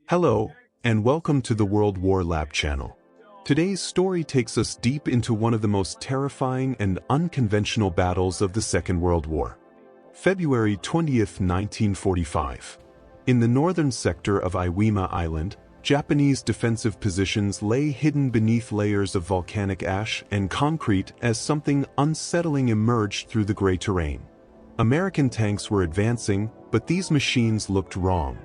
Hello, and welcome to the World War Lab channel. Today's story takes us deep into one of the most terrifying and unconventional battles of the Second World War. February 20th, 1945. In the northern sector of Iwo Jima Island, Japanese defensive positions lay hidden beneath layers of volcanic ash and concrete as something unsettling emerged through the gray terrain. American tanks were advancing, but these machines looked wrong.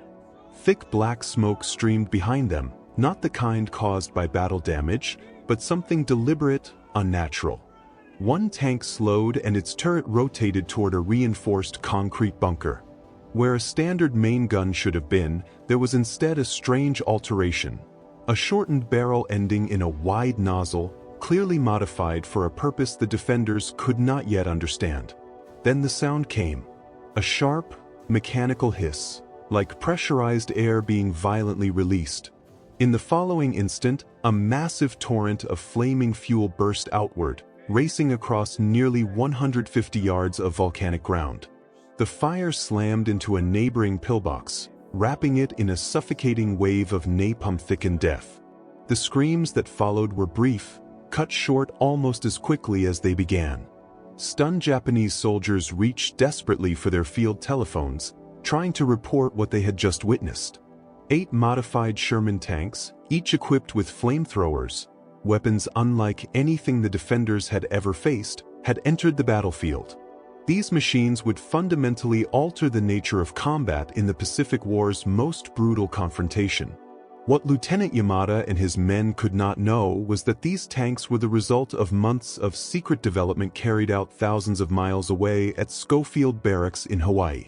Thick black smoke streamed behind them, not the kind caused by battle damage, but something deliberate, unnatural. One tank slowed and its turret rotated toward a reinforced concrete bunker. Where a standard main gun should have been, there was instead a strange alteration. A shortened barrel ending in a wide nozzle, clearly modified for a purpose the defenders could not yet understand. Then the sound came. A sharp, mechanical hiss, like pressurized air being violently released. In the following instant, a massive torrent of flaming fuel burst outward, racing across nearly 150 yards of volcanic ground. The fire slammed into a neighboring pillbox, wrapping it in a suffocating wave of napalm-thickened death. The screams that followed were brief, cut short almost as quickly as they began. Stunned Japanese soldiers reached desperately for their field telephones, trying to report what they had just witnessed. 8 modified Sherman tanks, each equipped with flamethrowers, weapons unlike anything the defenders had ever faced, had entered the battlefield. These machines would fundamentally alter the nature of combat in the Pacific War's most brutal confrontation. What Lieutenant Yamada and his men could not know was that these tanks were the result of months of secret development carried out thousands of miles away at Schofield Barracks in Hawaii.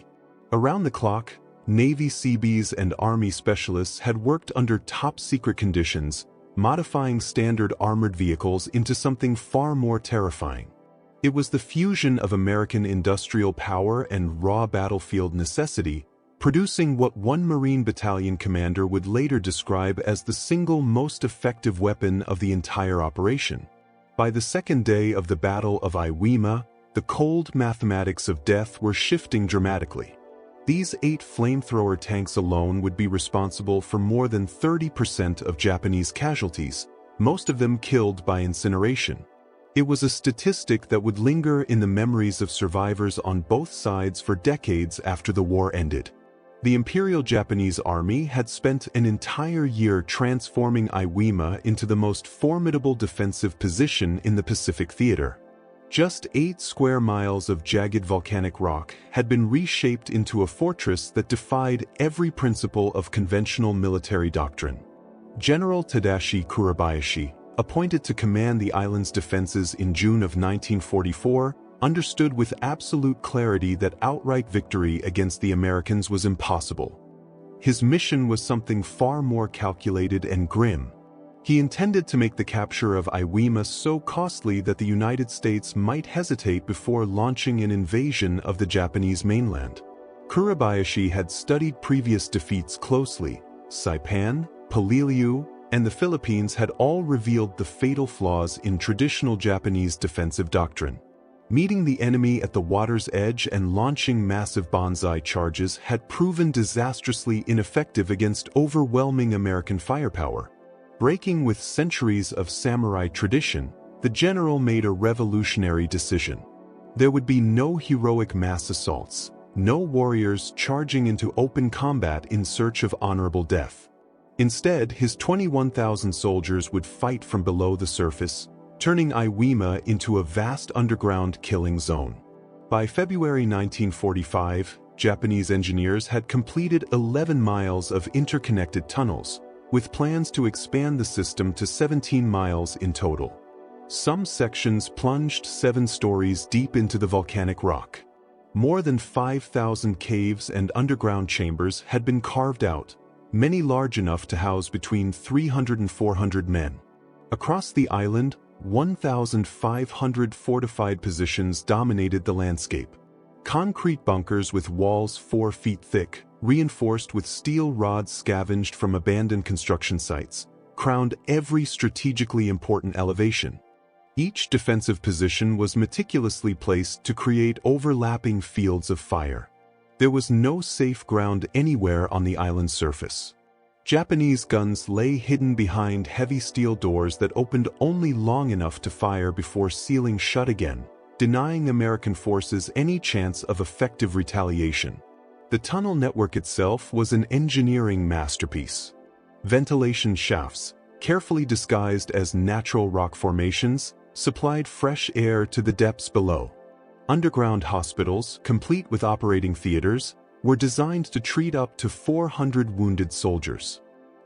Around the clock, Navy Seabees and Army specialists had worked under top-secret conditions, modifying standard armored vehicles into something far more terrifying. It was the fusion of American industrial power and raw battlefield necessity, producing what one Marine battalion commander would later describe as the single most effective weapon of the entire operation. By the second day of the Battle of Iwo Jima, the cold mathematics of death were shifting dramatically. These 8 flamethrower tanks alone would be responsible for more than 30% of Japanese casualties, most of them killed by incineration. It was a statistic that would linger in the memories of survivors on both sides for decades after the war ended. The Imperial Japanese Army had spent an entire year transforming Iwo Jima into the most formidable defensive position in the Pacific Theater. Just 8 square miles of jagged volcanic rock had been reshaped into a fortress that defied every principle of conventional military doctrine. General Tadashi Kurabayashi, appointed to command the island's defenses in June of 1944, understood with absolute clarity that outright victory against the Americans was impossible. His mission was something far more calculated and grim. He intended to make the capture of Iwo Jima so costly that the United States might hesitate before launching an invasion of the Japanese mainland. Kurabayashi had studied previous defeats closely. Saipan, Peleliu, and the Philippines had all revealed the fatal flaws in traditional Japanese defensive doctrine. Meeting the enemy at the water's edge and launching massive banzai charges had proven disastrously ineffective against overwhelming American firepower. Breaking with centuries of samurai tradition, the general made a revolutionary decision. There would be no heroic mass assaults, no warriors charging into open combat in search of honorable death. Instead, his 21,000 soldiers would fight from below the surface, turning Iwo Jima into a vast underground killing zone. By February 1945, Japanese engineers had completed 11 miles of interconnected tunnels, with plans to expand the system to 17 miles in total. Some sections plunged 7 stories deep into the volcanic rock. More than 5,000 caves and underground chambers had been carved out, many large enough to house between 300 and 400 men. Across the island, 1,500 fortified positions dominated the landscape. Concrete bunkers with walls 4 feet thick, reinforced with steel rods scavenged from abandoned construction sites, crowned every strategically important elevation. Each defensive position was meticulously placed to create overlapping fields of fire. There was no safe ground anywhere on the island's surface. Japanese guns lay hidden behind heavy steel doors that opened only long enough to fire before sealing shut again, denying American forces any chance of effective retaliation. The tunnel network itself was an engineering masterpiece. Ventilation shafts, carefully disguised as natural rock formations, supplied fresh air to the depths below. Underground hospitals, complete with operating theaters, were designed to treat up to 400 wounded soldiers.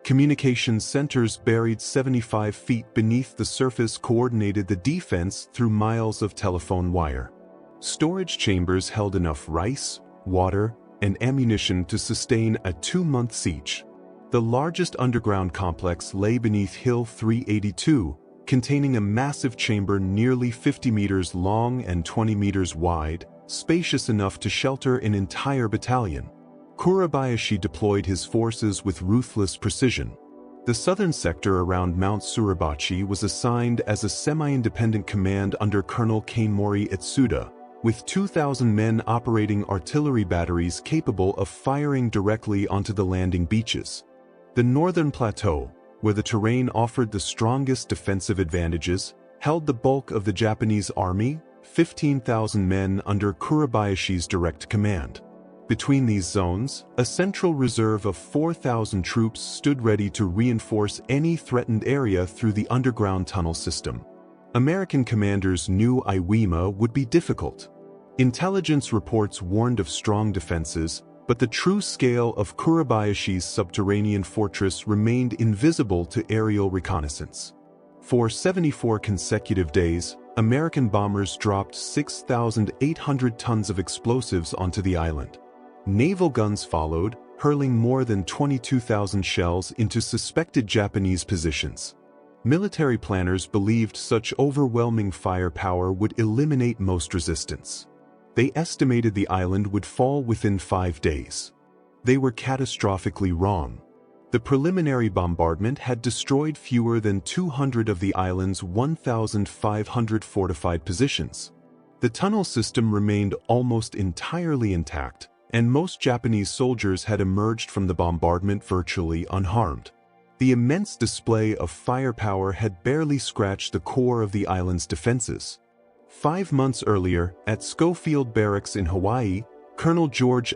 Communications centers buried 75 feet beneath the surface coordinated the defense through miles of telephone wire. Storage chambers held enough rice, water, and ammunition to sustain a 2-month siege. The largest underground complex lay beneath Hill 382, containing a massive chamber nearly 50 meters long and 20 meters wide, spacious enough to shelter an entire battalion. Kurabayashi deployed his forces with ruthless precision. The southern sector around Mount Suribachi was assigned as a semi-independent command under Colonel Kanemori Etsuda, with 2,000 men operating artillery batteries capable of firing directly onto the landing beaches. The northern plateau, where the terrain offered the strongest defensive advantages, held the bulk of the Japanese army, 15,000 men under Kurabayashi's direct command. Between these zones, a central reserve of 4,000 troops stood ready to reinforce any threatened area through the underground tunnel system. American commanders knew Iwo Jima would be difficult. Intelligence reports warned of strong defenses, but the true scale of Kurabayashi's subterranean fortress remained invisible to aerial reconnaissance. For 74 consecutive days, American bombers dropped 6,800 tons of explosives onto the island. Naval guns followed, hurling more than 22,000 shells into suspected Japanese positions. Military planners believed such overwhelming firepower would eliminate most resistance. They estimated the island would fall within 5 days. They were catastrophically wrong. The preliminary bombardment had destroyed fewer than 200 of the island's 1,500 fortified positions. The tunnel system remained almost entirely intact, and most Japanese soldiers had emerged from the bombardment virtually unharmed. The immense display of firepower had barely scratched the core of the island's defenses. 5 months earlier, at Schofield Barracks in Hawaii, Colonel George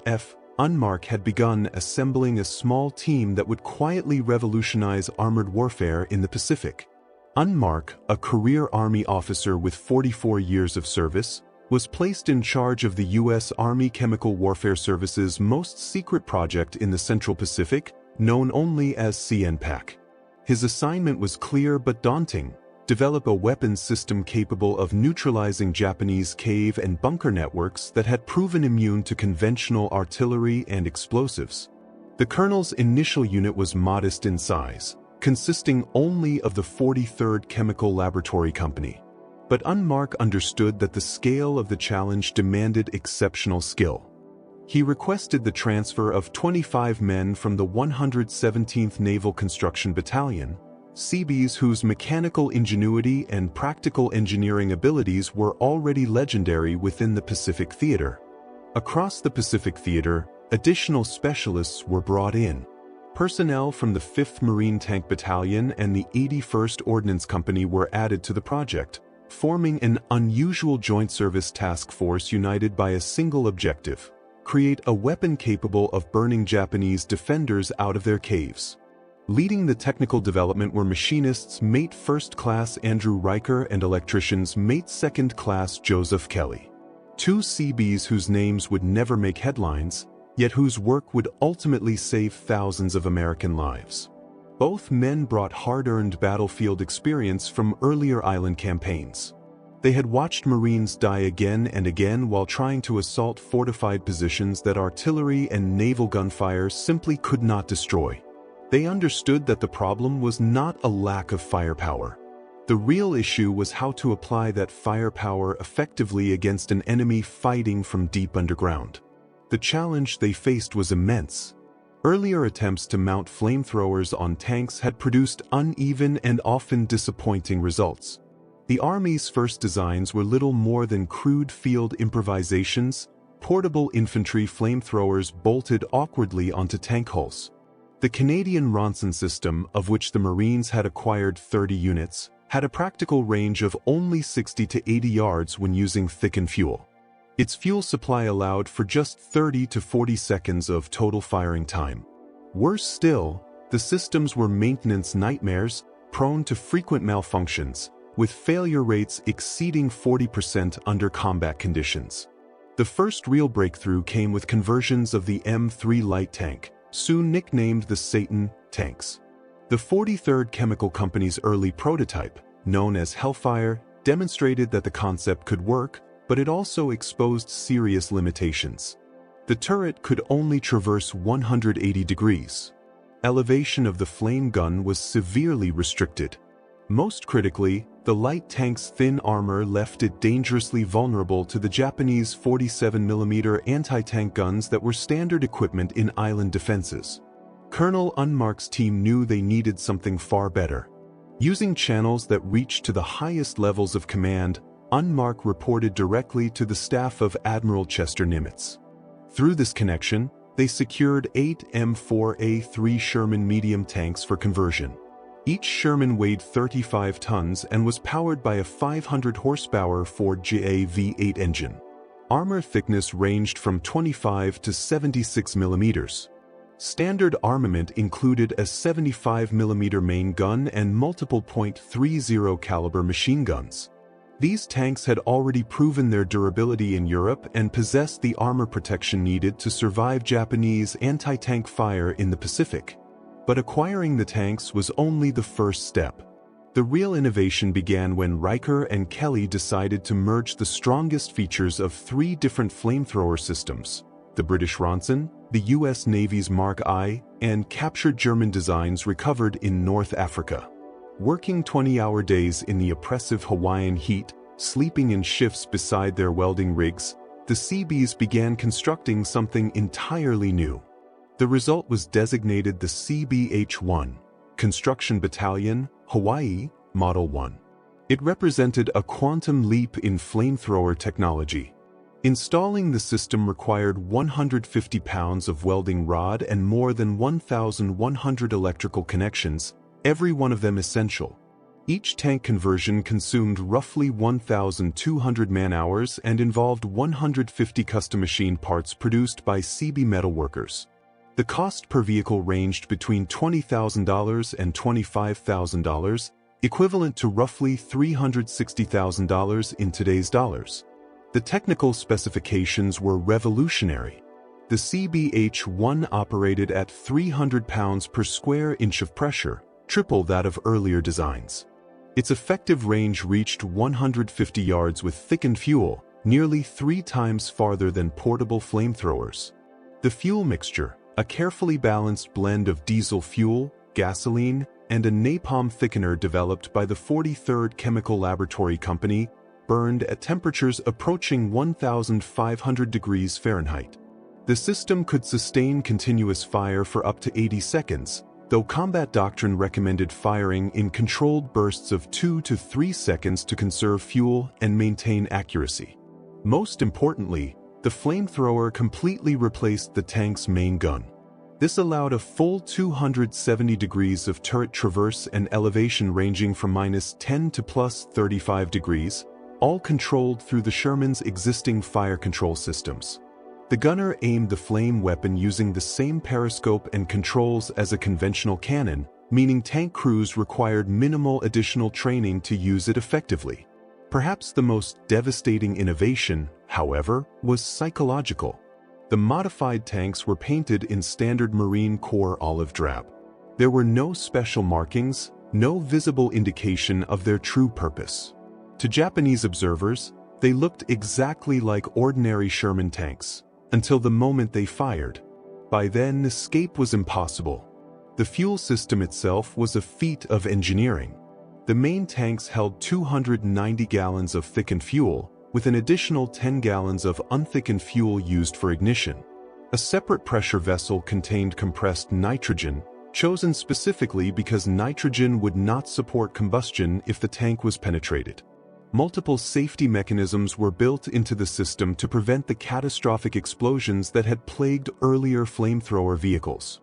Unmacht had begun assembling a small team that would quietly revolutionize armored warfare in the Pacific. Unmacht, a career Army officer with 44 years of service, was placed in charge of the U.S. Army Chemical Warfare Service's most secret project in the Central Pacific, known only as CNPAC. His assignment was clear but daunting: develop a weapons system capable of neutralizing Japanese cave and bunker networks that had proven immune to conventional artillery and explosives. The colonel's initial unit was modest in size, consisting only of the 43rd Chemical Laboratory Company. But Unmacht understood that the scale of the challenge demanded exceptional skill. He requested the transfer of 25 men from the 117th Naval Construction Battalion, Seabees, whose mechanical ingenuity and practical engineering abilities were already legendary within the Pacific Theater. Across the Pacific Theater, additional specialists were brought in. Personnel from the 5th Marine Tank Battalion and the 81st Ordnance Company were added to the project, forming an unusual joint service task force united by a single objective: create a weapon capable of burning Japanese defenders out of their caves. Leading the technical development were machinists Mate First Class Andrew Riker and electricians Mate Second Class Joseph Kelly. 2 Seabees whose names would never make headlines, yet whose work would ultimately save thousands of American lives. Both men brought hard-earned battlefield experience from earlier island campaigns. They had watched Marines die again and again while trying to assault fortified positions that artillery and naval gunfire simply could not destroy. They understood that the problem was not a lack of firepower. The real issue was how to apply that firepower effectively against an enemy fighting from deep underground. The challenge they faced was immense. Earlier attempts to mount flamethrowers on tanks had produced uneven and often disappointing results. The Army's first designs were little more than crude field improvisations, portable infantry flamethrowers bolted awkwardly onto tank hulls. The Canadian Ronson system, of which the Marines had acquired 30 units, had a practical range of only 60 to 80 yards when using thickened fuel. Its fuel supply allowed for just 30 to 40 seconds of total firing time. Worse still, the systems were maintenance nightmares, prone to frequent malfunctions, with failure rates exceeding 40% under combat conditions. The first real breakthrough came with conversions of the M3 light tank, soon nicknamed the Satan tanks. The 43rd Chemical Company's early prototype, known as Hellfire, demonstrated that the concept could work, but it also exposed serious limitations. The turret could only traverse 180 degrees. Elevation of the flame gun was severely restricted. Most critically, the light tank's thin armor left it dangerously vulnerable to the Japanese 47mm anti-tank guns that were standard equipment in island defenses. Colonel Unmacht's team knew they needed something far better. Using channels that reached to the highest levels of command, Unmacht reported directly to the staff of Admiral Chester Nimitz. Through this connection, they secured 8 M4A3 Sherman medium tanks for conversion. Each Sherman weighed 35 tons and was powered by a 500 horsepower Ford GA V8 engine. Armor thickness ranged from 25 to 76 millimeters. Standard armament included a 75mm main gun and multiple .30 caliber machine guns. These tanks had already proven their durability in Europe and possessed the armor protection needed to survive Japanese anti-tank fire in the Pacific. But acquiring the tanks was only the first step. The real innovation began when Riker and Kelly decided to merge the strongest features of 3 different flamethrower systems: the British Ronson, the US Navy's Mark I, and captured German designs recovered in North Africa. Working 20-hour days in the oppressive Hawaiian heat, sleeping in shifts beside their welding rigs, the Seabees began constructing something entirely new. The result was designated the CBH-1, Construction Battalion, Hawaii, Model 1. It represented a quantum leap in flamethrower technology. Installing the system required 150 pounds of welding rod and more than 1,100 electrical connections, every one of them essential. Each tank conversion consumed roughly 1,200 man-hours and involved 150 custom machined parts produced by Seabees metalworkers. The cost per vehicle ranged between $20,000 and $25,000, equivalent to roughly $360,000 in today's dollars. The technical specifications were revolutionary. The CBH-1 operated at 300 pounds per square inch of pressure, triple that of earlier designs. Its effective range reached 150 yards with thickened fuel, nearly 3 times farther than portable flamethrowers. The fuel mixture, a carefully balanced blend of diesel fuel, gasoline, and a napalm thickener developed by the 43rd Chemical Laboratory Company, burned at temperatures approaching 1,500 degrees Fahrenheit. The system could sustain continuous fire for up to 80 seconds, though combat doctrine recommended firing in controlled bursts of 2 to 3 seconds to conserve fuel and maintain accuracy. Most importantly, the flamethrower completely replaced the tank's main gun. This allowed a full 270 degrees of turret traverse and elevation ranging from -10 to +35 degrees, all controlled through the Sherman's existing fire control systems. The gunner aimed the flame weapon using the same periscope and controls as a conventional cannon, meaning tank crews required minimal additional training to use it effectively. Perhaps the most devastating innovation, however, was psychological. The modified tanks were painted in standard Marine Corps olive drab. There were no special markings, no visible indication of their true purpose. To Japanese observers, they looked exactly like ordinary Sherman tanks, until the moment they fired. By then, escape was impossible. The fuel system itself was a feat of engineering. The main tanks held 290 gallons of thickened fuel, with an additional 10 gallons of unthickened fuel used for ignition. A separate pressure vessel contained compressed nitrogen, chosen specifically because nitrogen would not support combustion if the tank was penetrated. Multiple safety mechanisms were built into the system to prevent the catastrophic explosions that had plagued earlier flamethrower vehicles.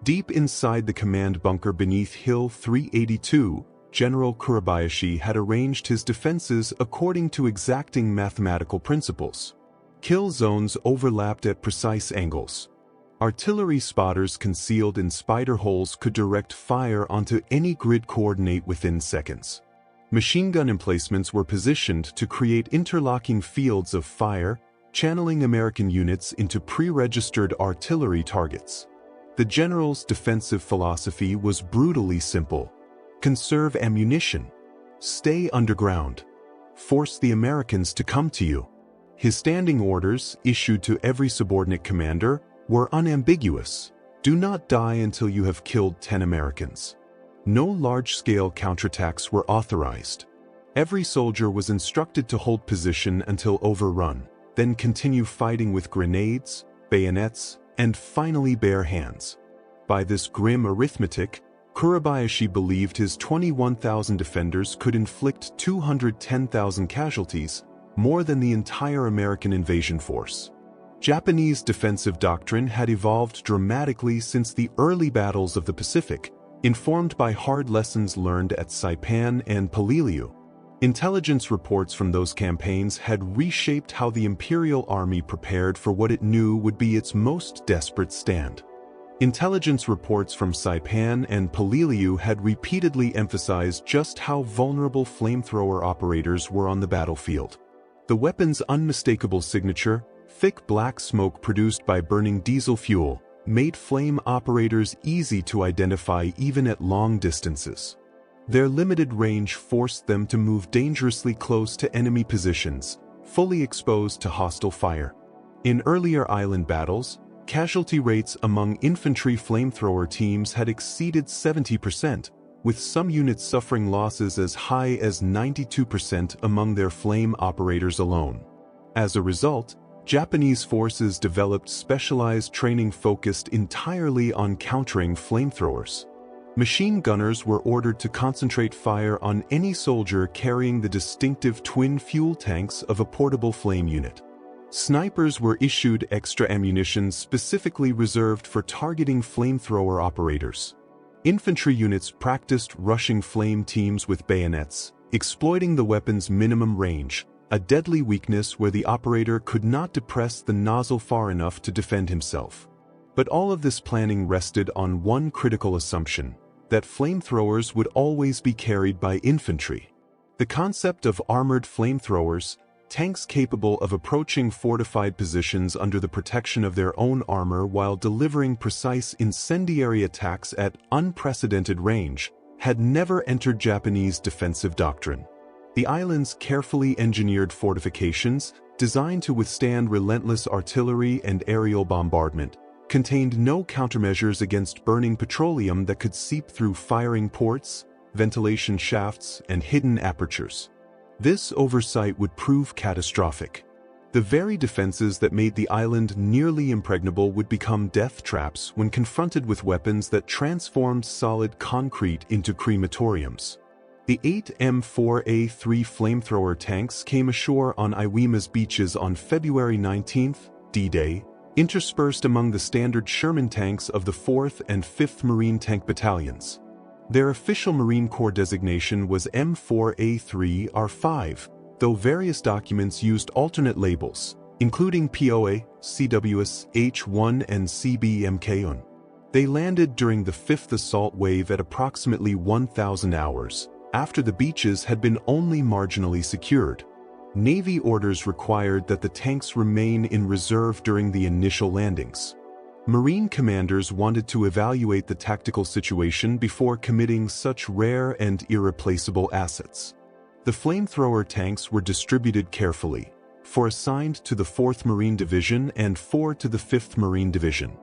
Deep inside the command bunker beneath Hill 382, General Kurabayashi had arranged his defenses according to exacting mathematical principles. Kill zones overlapped at precise angles. Artillery spotters concealed in spider holes could direct fire onto any grid coordinate within seconds. Machine gun emplacements were positioned to create interlocking fields of fire, channeling American units into pre-registered artillery targets. The general's defensive philosophy was brutally simple. Conserve ammunition. Stay underground. Force the Americans to come to you. His standing orders, issued to every subordinate commander, were unambiguous. Do not die until you have killed 10 Americans. No large-scale counterattacks were authorized. Every soldier was instructed to hold position until overrun, then continue fighting with grenades, bayonets, and finally bare hands. By this grim arithmetic, Kurabayashi believed his 21,000 defenders could inflict 210,000 casualties, more than the entire American invasion force. Japanese defensive doctrine had evolved dramatically since the early battles of the Pacific, informed by hard lessons learned at Saipan and Peleliu. Intelligence reports from those campaigns had reshaped how the Imperial Army prepared for what it knew would be its most desperate stand. Intelligence reports from Saipan and Peleliu had repeatedly emphasized just how vulnerable flamethrower operators were on the battlefield. The weapon's unmistakable signature, thick black smoke produced by burning diesel fuel, made flame operators easy to identify even at long distances. Their limited range forced them to move dangerously close to enemy positions, fully exposed to hostile fire. In earlier island battles, casualty rates among infantry flamethrower teams had exceeded 70%, with some units suffering losses as high as 92% among their flame operators alone. As a result, Japanese forces developed specialized training focused entirely on countering flamethrowers. Machine gunners were ordered to concentrate fire on any soldier carrying the distinctive twin fuel tanks of a portable flame unit. Snipers were issued extra ammunition specifically reserved for targeting flamethrower operators. Infantry units practiced rushing flame teams with bayonets, exploiting the weapon's minimum range, a deadly weakness where the operator could not depress the nozzle far enough to defend himself. But all of this planning rested on one critical assumption, that flamethrowers would always be carried by infantry. The concept of armored flamethrowers, tanks capable of approaching fortified positions under the protection of their own armor while delivering precise incendiary attacks at unprecedented range, had never entered Japanese defensive doctrine. The island's carefully engineered fortifications, designed to withstand relentless artillery and aerial bombardment, contained no countermeasures against burning petroleum that could seep through firing ports, ventilation shafts, and hidden apertures. This oversight would prove catastrophic. The very defenses that made the island nearly impregnable would become death traps when confronted with weapons that transformed solid concrete into crematoriums. The 8 M4A3 flamethrower tanks came ashore on Iwima's beaches on February 19, D-Day, interspersed among the standard Sherman tanks of the 4th and 5th Marine Tank Battalions. Their official Marine Corps designation was M4A3R5, though various documents used alternate labels, including POA, CWS, H1 and CBMKUN. They landed during the 5th assault wave at approximately 1,000 hours, after the beaches had been only marginally secured. Navy orders required that the tanks remain in reserve during the initial landings. Marine commanders wanted to evaluate the tactical situation before committing such rare and irreplaceable assets. The flamethrower tanks were distributed carefully, 4 assigned to the 4th Marine Division and 4 to the 5th Marine Division.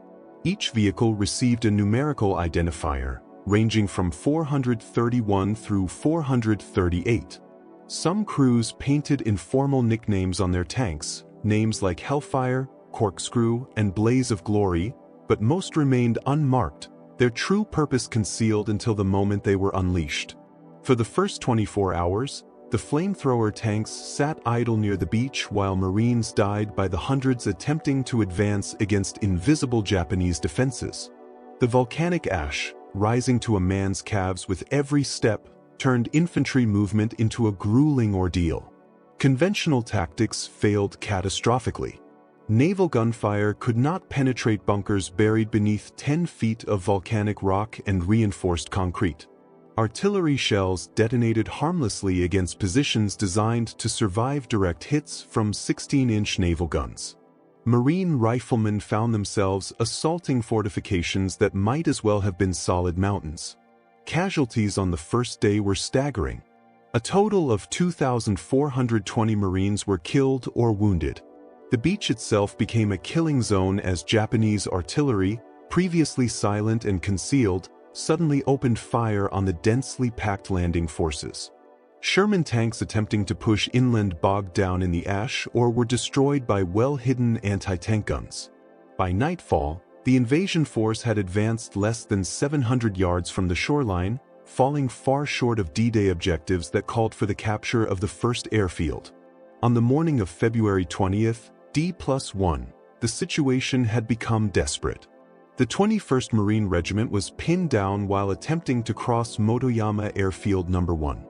Each vehicle received a numerical identifier, ranging from 431 through 438. Some crews painted informal nicknames on their tanks, names like Hellfire, Corkscrew, and Blaze of Glory, but most remained unmarked, their true purpose concealed until the moment they were unleashed. For the first 24 hours, the flamethrower tanks sat idle near the beach while Marines died by the hundreds attempting to advance against invisible Japanese defenses. The volcanic ash, rising to a man's calves with every step, turned infantry movement into a grueling ordeal. Conventional tactics failed catastrophically. Naval gunfire could not penetrate bunkers buried beneath 10 feet of volcanic rock and reinforced concrete. Artillery shells detonated harmlessly against positions designed to survive direct hits from 16-inch naval guns. Marine riflemen found themselves assaulting fortifications that might as well have been solid mountains. Casualties on the first day were staggering. A total of 2,420 Marines were killed or wounded. The beach itself became a killing zone as Japanese artillery, previously silent and concealed, suddenly opened fire on the densely packed landing forces. Sherman tanks attempting to push inland bogged down in the ash or were destroyed by well-hidden anti-tank guns. By nightfall, the invasion force had advanced less than 700 yards from the shoreline, falling far short of D-Day objectives that called for the capture of the first airfield. On the morning of February 20th, D+1, the situation had become desperate. The 21st Marine Regiment was pinned down while attempting to cross Motoyama Airfield No. 1.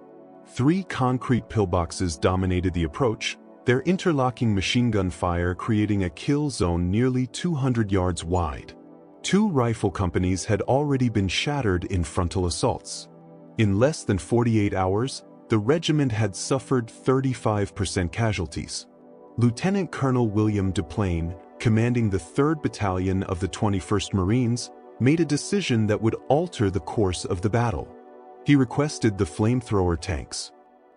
3 concrete pillboxes dominated the approach, their interlocking machine gun fire creating a kill zone nearly 200 yards wide. 2 rifle companies had already been shattered in frontal assaults. In less than 48 hours, the regiment had suffered 35% casualties. Lieutenant Colonel William Duplain, commanding the 3rd Battalion of the 21st Marines, made a decision that would alter the course of the battle. He requested the flamethrower tanks.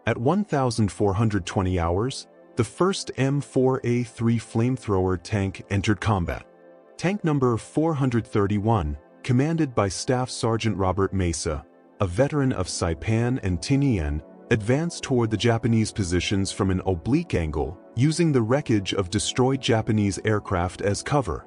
At 1,420 hours, the first M4A3 flamethrower tank entered combat. Tank number 431, commanded by Staff Sergeant Robert Mesa, a veteran of Saipan and Tinian, advanced toward the Japanese positions from an oblique angle, using the wreckage of destroyed Japanese aircraft as cover.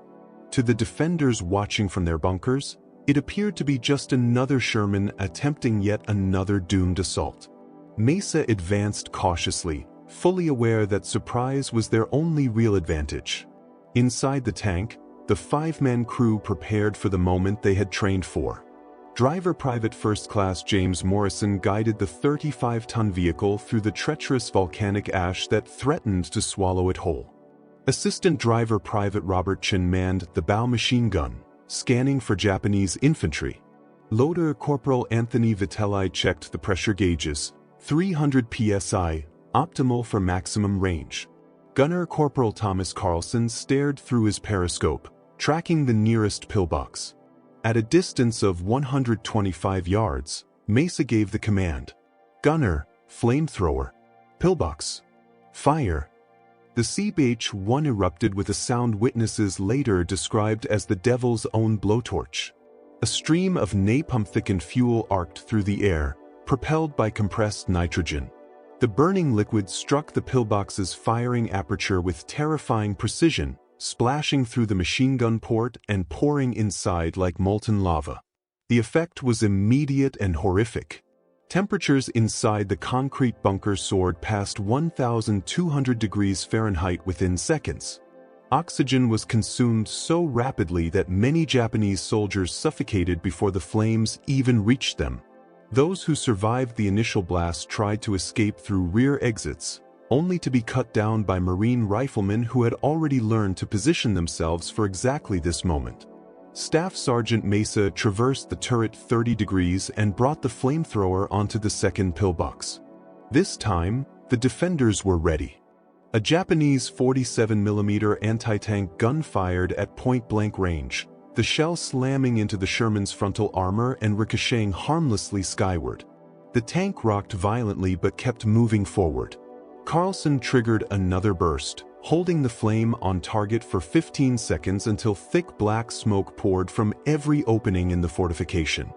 To the defenders watching from their bunkers, it appeared to be just another Sherman attempting yet another doomed assault. Mesa advanced cautiously, fully aware that surprise was their only real advantage. Inside the tank, the 5-man crew prepared for the moment they had trained for. Driver Private First Class James Morrison guided the 35-ton vehicle through the treacherous volcanic ash that threatened to swallow it whole. Assistant Driver Private Robert Chin manned the bow machine gun, scanning for Japanese infantry. Loader Corporal Anthony Vitelli checked the pressure gauges, 300 psi, optimal for maximum range. Gunner Corporal Thomas Carlson stared through his periscope, tracking the nearest pillbox. At a distance of 125 yards, Mesa gave the command. Gunner, flamethrower. Pillbox. Fire. The Seabees-1 erupted with a sound witnesses later described as the devil's own blowtorch. A stream of napalm-thickened fuel arced through the air, propelled by compressed nitrogen. The burning liquid struck the pillbox's firing aperture with terrifying precision, splashing through the machine gun port and pouring inside like molten lava. The effect was immediate and horrific. Temperatures inside the concrete bunker soared past 1,200 degrees Fahrenheit within seconds. Oxygen was consumed so rapidly that many Japanese soldiers suffocated before the flames even reached them. Those who survived the initial blast tried to escape through rear exits, only to be cut down by Marine riflemen who had already learned to position themselves for exactly this moment. Staff Sergeant Mesa traversed the turret 30 degrees and brought the flamethrower onto the second pillbox. This time, the defenders were ready. A Japanese 47mm anti-tank gun fired at point-blank range, the shell slamming into the Sherman's frontal armor and ricocheting harmlessly skyward. The tank rocked violently but kept moving forward. Carlson triggered another burst, holding the flame on target for 15 seconds until thick black smoke poured from every opening in the fortification.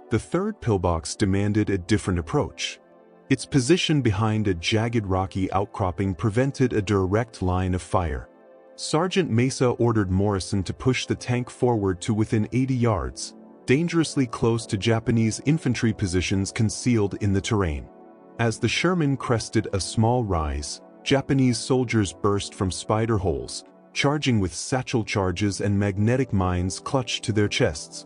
The third pillbox demanded a different approach. Its position behind a jagged rocky outcropping prevented a direct line of fire. Sergeant Mesa ordered Morrison to push the tank forward to within 80 yards, dangerously close to Japanese infantry positions concealed in the terrain. As the Sherman crested a small rise, Japanese soldiers burst from spider holes, charging with satchel charges and magnetic mines clutched to their chests.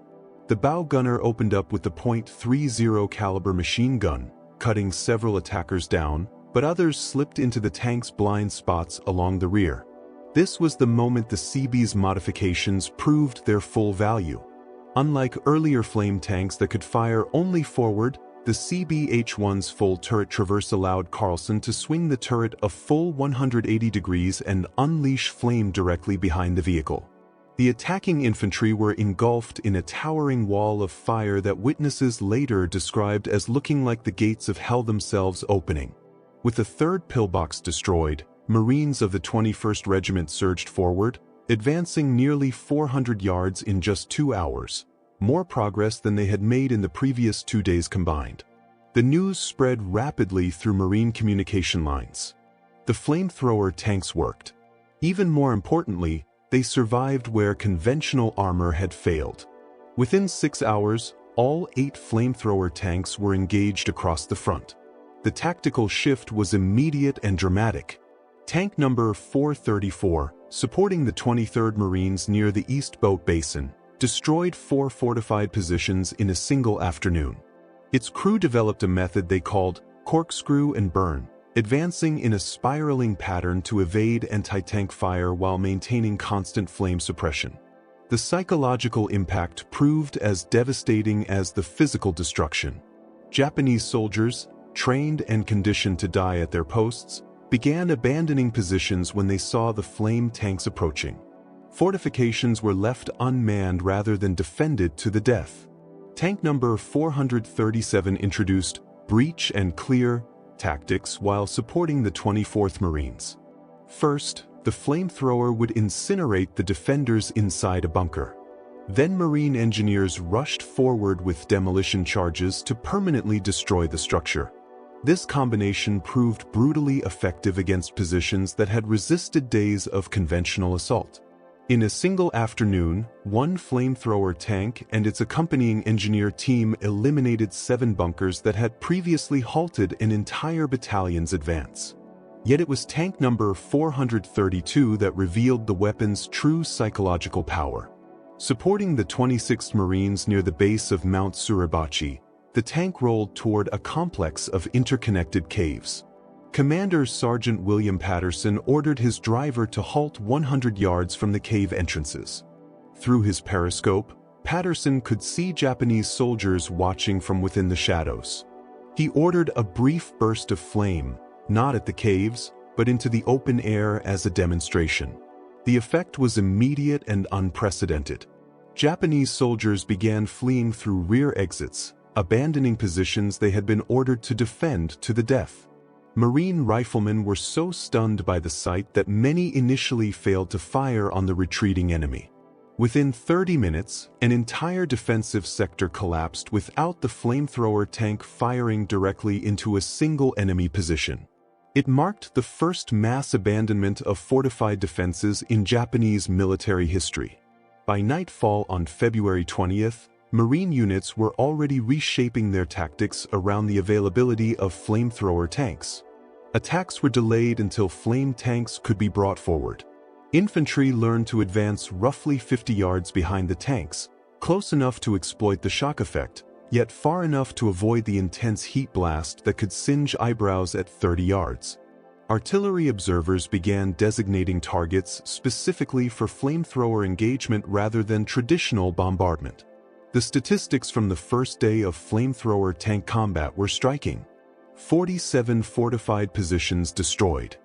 The bow gunner opened up with the .30 caliber machine gun, cutting several attackers down, but others slipped into the tank's blind spots along the rear. This was the moment the Seabees modifications proved their full value. Unlike earlier flame tanks that could fire only forward, the CBH-1's full turret traverse allowed Carlson to swing the turret a full 180 degrees and unleash flame directly behind the vehicle. The attacking infantry were engulfed in a towering wall of fire that witnesses later described as looking like the gates of hell themselves opening. With the third pillbox destroyed, Marines of the 21st Regiment surged forward, advancing nearly 400 yards in just 2 hours, more progress than they had made in the previous 2 days combined. The news spread rapidly through Marine communication lines. The flamethrower tanks worked. Even more importantly, they survived where conventional armor had failed. Within 6 hours, all 8 flamethrower tanks were engaged across the front. The tactical shift was immediate and dramatic. Tank number 434, supporting the 23rd Marines near the East Boat Basin, destroyed 4 fortified positions in a single afternoon. Its crew developed a method they called corkscrew and burn, advancing in a spiraling pattern to evade anti-tank fire while maintaining constant flame suppression. The psychological impact proved as devastating as the physical destruction. Japanese soldiers, trained and conditioned to die at their posts, began abandoning positions when they saw the flame tanks approaching. Fortifications were left unmanned rather than defended to the death. Tank number 437 introduced breach and clear tactics while supporting the 24th Marines. First, the flamethrower would incinerate the defenders inside a bunker. Then Marine engineers rushed forward with demolition charges to permanently destroy the structure. This combination proved brutally effective against positions that had resisted days of conventional assault. In a single afternoon, 1 flamethrower tank and its accompanying engineer team eliminated 7 bunkers that had previously halted an entire battalion's advance. Yet it was tank number 432 that revealed the weapon's true psychological power. Supporting the 26th Marines near the base of Mount Suribachi, the tank rolled toward a complex of interconnected caves. Commander Sergeant William Patterson ordered his driver to halt 100 yards from the cave entrances. Through his periscope, Patterson could see Japanese soldiers watching from within the shadows. He ordered a brief burst of flame, not at the caves, but into the open air as a demonstration. The effect was immediate and unprecedented. Japanese soldiers began fleeing through rear exits, abandoning positions they had been ordered to defend to the death. Marine riflemen were so stunned by the sight that many initially failed to fire on the retreating enemy. Within 30 minutes, an entire defensive sector collapsed without the flamethrower tank firing directly into a single enemy position. It marked the first mass abandonment of fortified defenses in Japanese military history. By nightfall on February 20th, Marine units were already reshaping their tactics around the availability of flamethrower tanks. Attacks were delayed until flame tanks could be brought forward. Infantry learned to advance roughly 50 yards behind the tanks, close enough to exploit the shock effect, yet far enough to avoid the intense heat blast that could singe eyebrows at 30 yards. Artillery observers began designating targets specifically for flamethrower engagement rather than traditional bombardment. The statistics from the first day of flamethrower tank combat were striking. 47 fortified positions destroyed.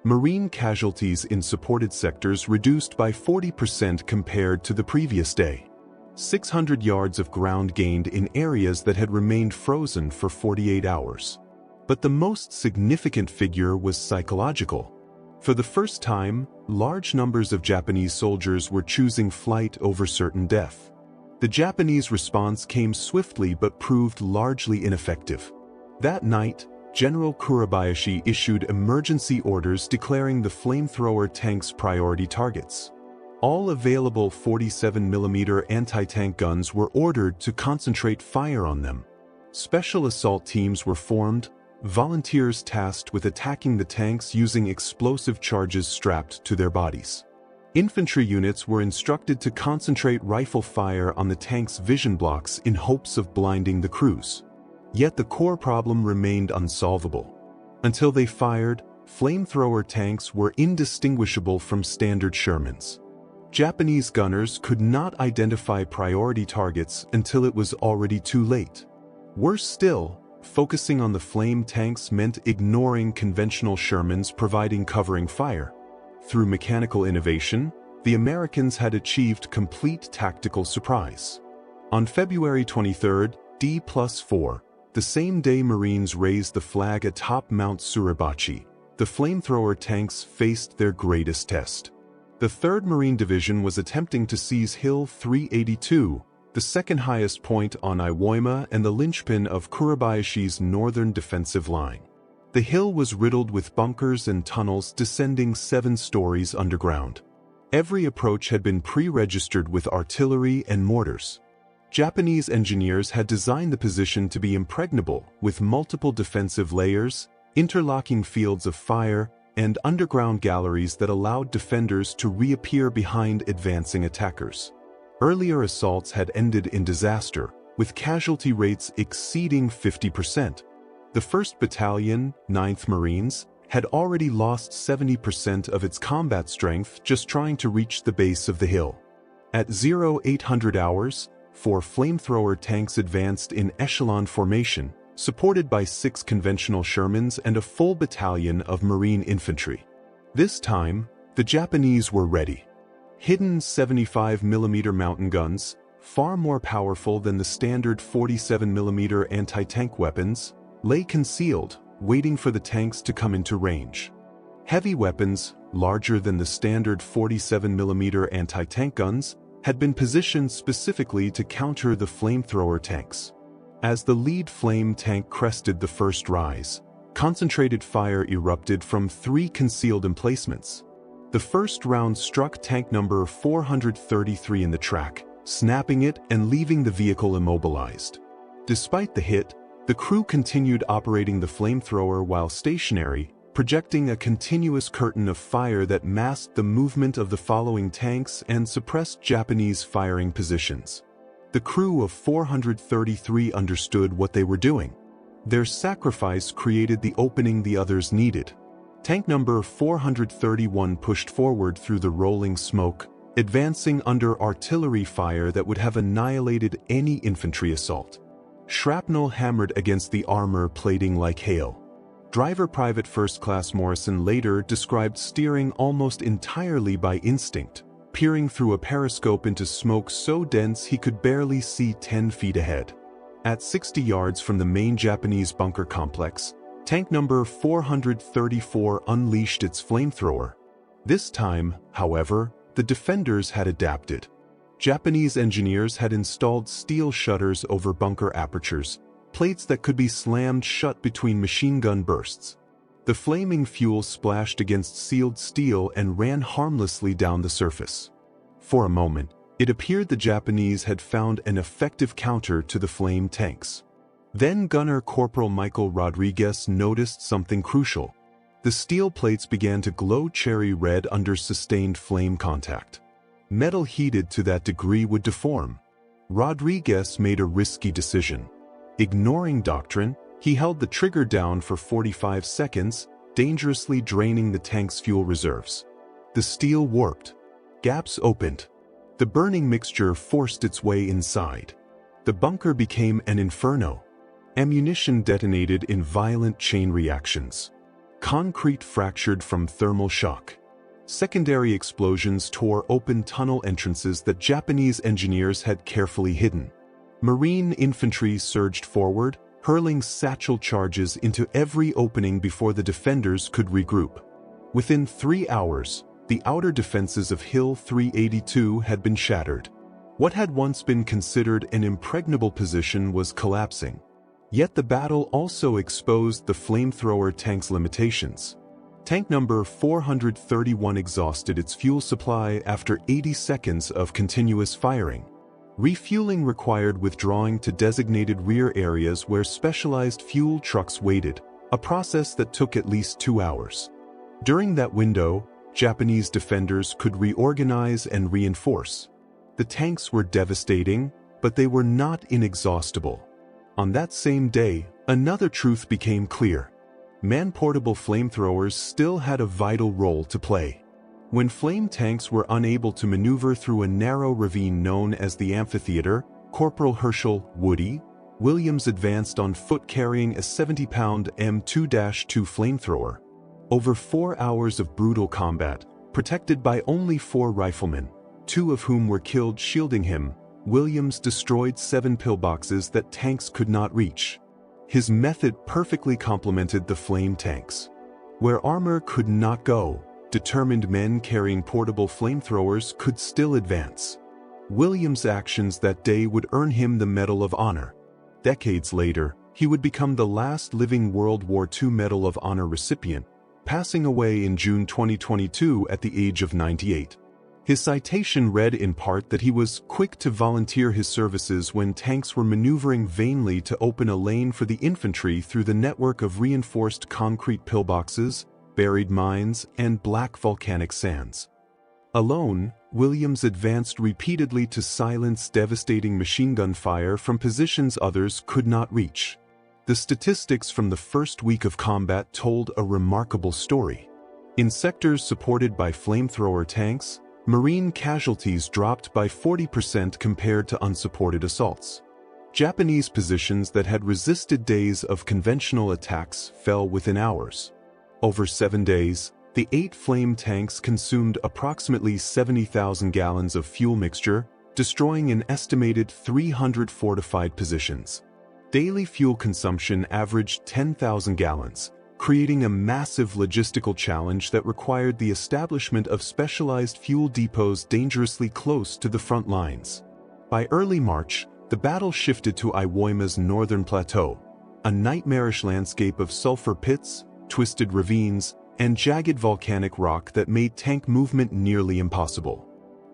Marine casualties in supported sectors reduced by 40% compared to the previous day. 600 yards of ground gained in areas that had remained frozen for 48 hours. But the most significant figure was psychological. For the first time, large numbers of Japanese soldiers were choosing flight over certain death. The Japanese response came swiftly but proved largely ineffective. That night, General Kurabayashi issued emergency orders declaring the flamethrower tanks priority targets. All available 47mm anti-tank guns were ordered to concentrate fire on them. Special assault teams were formed, volunteers tasked with attacking the tanks using explosive charges strapped to their bodies. Infantry units were instructed to concentrate rifle fire on the tank's vision blocks in hopes of blinding the crews. Yet the core problem remained unsolvable. Until they fired, flamethrower tanks were indistinguishable from standard Shermans. Japanese gunners could not identify priority targets until it was already too late. Worse still, focusing on the flame tanks meant ignoring conventional Shermans providing covering fire. Through mechanical innovation, the Americans had achieved complete tactical surprise. On February 23, D+4, the same day Marines raised the flag atop Mount Suribachi, the flamethrower tanks faced their greatest test. The 3rd Marine Division was attempting to seize Hill 382, the second highest point on Iwo Jima and the linchpin of Kuribayashi's northern defensive line. The hill was riddled with bunkers and tunnels descending 7 stories underground. Every approach had been pre-registered with artillery and mortars. Japanese engineers had designed the position to be impregnable, with multiple defensive layers, interlocking fields of fire, and underground galleries that allowed defenders to reappear behind advancing attackers. Earlier assaults had ended in disaster, with casualty rates exceeding 50%. The 1st Battalion, 9th Marines, had already lost 70% of its combat strength just trying to reach the base of the hill. At 0800 hours, 4 flamethrower tanks advanced in echelon formation, supported by 6 conventional Shermans and a full battalion of Marine infantry. This time, the Japanese were ready. Hidden 75mm mountain guns, far more powerful than the standard 47mm anti-tank weapons, lay concealed, waiting for the tanks to come into range. Heavy weapons, larger than the standard 47mm anti-tank guns, had been positioned specifically to counter the flamethrower tanks. As the lead flame tank crested the first rise, concentrated fire erupted from 3 concealed emplacements. The first round struck tank number 433 in the track, snapping it and leaving the vehicle immobilized. Despite the hit, the crew continued operating the flamethrower while stationary, projecting a continuous curtain of fire that masked the movement of the following tanks and suppressed Japanese firing positions. The crew of 433 understood what they were doing. Their sacrifice created the opening the others needed. Tank number 431 pushed forward through the rolling smoke, advancing under artillery fire that would have annihilated any infantry assault. Shrapnel hammered against the armor plating like hail. Driver Private First Class Morrison later described steering almost entirely by instinct, peering through a periscope into smoke so dense he could barely see 10 feet ahead. At 60 yards from the main Japanese bunker complex, tank number 434 unleashed its flamethrower. This time, however, the defenders had adapted. Japanese engineers had installed steel shutters over bunker apertures, plates that could be slammed shut between machine gun bursts. The flaming fuel splashed against sealed steel and ran harmlessly down the surface. For a moment, it appeared the Japanese had found an effective counter to the flame tanks. Then Gunner Corporal Michael Rodriguez noticed something crucial. The steel plates began to glow cherry red under sustained flame contact. Metal heated to that degree would deform. Rodriguez made a risky decision. Ignoring doctrine, he held the trigger down for 45 seconds, dangerously draining the tank's fuel reserves. The steel warped. Gaps opened. The burning mixture forced its way inside. The bunker became an inferno. Ammunition detonated in violent chain reactions. Concrete fractured from thermal shock. Secondary explosions tore open tunnel entrances that Japanese engineers had carefully hidden. Marine infantry surged forward, hurling satchel charges into every opening before the defenders could regroup. Within 3 hours, the outer defenses of Hill 382 had been shattered. What had once been considered an impregnable position was collapsing. Yet the battle also exposed the flamethrower tank's limitations. Tank number 431 exhausted its fuel supply after 80 seconds of continuous firing. Refueling required withdrawing to designated rear areas where specialized fuel trucks waited, a process that took at least 2 hours. During that window, Japanese defenders could reorganize and reinforce. The tanks were devastating, but they were not inexhaustible. On that same day, another truth became clear. Man-portable flamethrowers still had a vital role to play. When flame tanks were unable to maneuver through a narrow ravine known as the amphitheater, Corporal Herschel Woody Williams advanced on foot carrying a 70-pound M2-2 flamethrower. Over 4 hours of brutal combat, protected by only 4 riflemen, 2 of whom were killed shielding him, Williams destroyed 7 pillboxes that tanks could not reach. His method perfectly complemented the flame tanks. Where armor could not go, determined men carrying portable flamethrowers could still advance. Williams' actions that day would earn him the Medal of Honor. Decades later, he would become the last living World War II Medal of Honor recipient, passing away in June 2022 at the age of 98. His citation read in part that he was quick to volunteer his services when tanks were maneuvering vainly to open a lane for the infantry through the network of reinforced concrete pillboxes, buried mines, and black volcanic sands. Alone, Williams advanced repeatedly to silence devastating machine gun fire from positions others could not reach. The statistics from the first week of combat told a remarkable story. In sectors supported by flamethrower tanks, Marine casualties dropped by 40% compared to unsupported assaults. Japanese positions that had resisted days of conventional attacks fell within hours. Over 7 days, the 8 flame tanks consumed approximately 70,000 gallons of fuel mixture, destroying an estimated 300 fortified positions. Daily fuel consumption averaged 10,000 gallons, creating a massive logistical challenge that required the establishment of specialized fuel depots dangerously close to the front lines. By early March, the battle shifted to Iwo Jima's northern plateau, a nightmarish landscape of sulfur pits, twisted ravines, and jagged volcanic rock that made tank movement nearly impossible.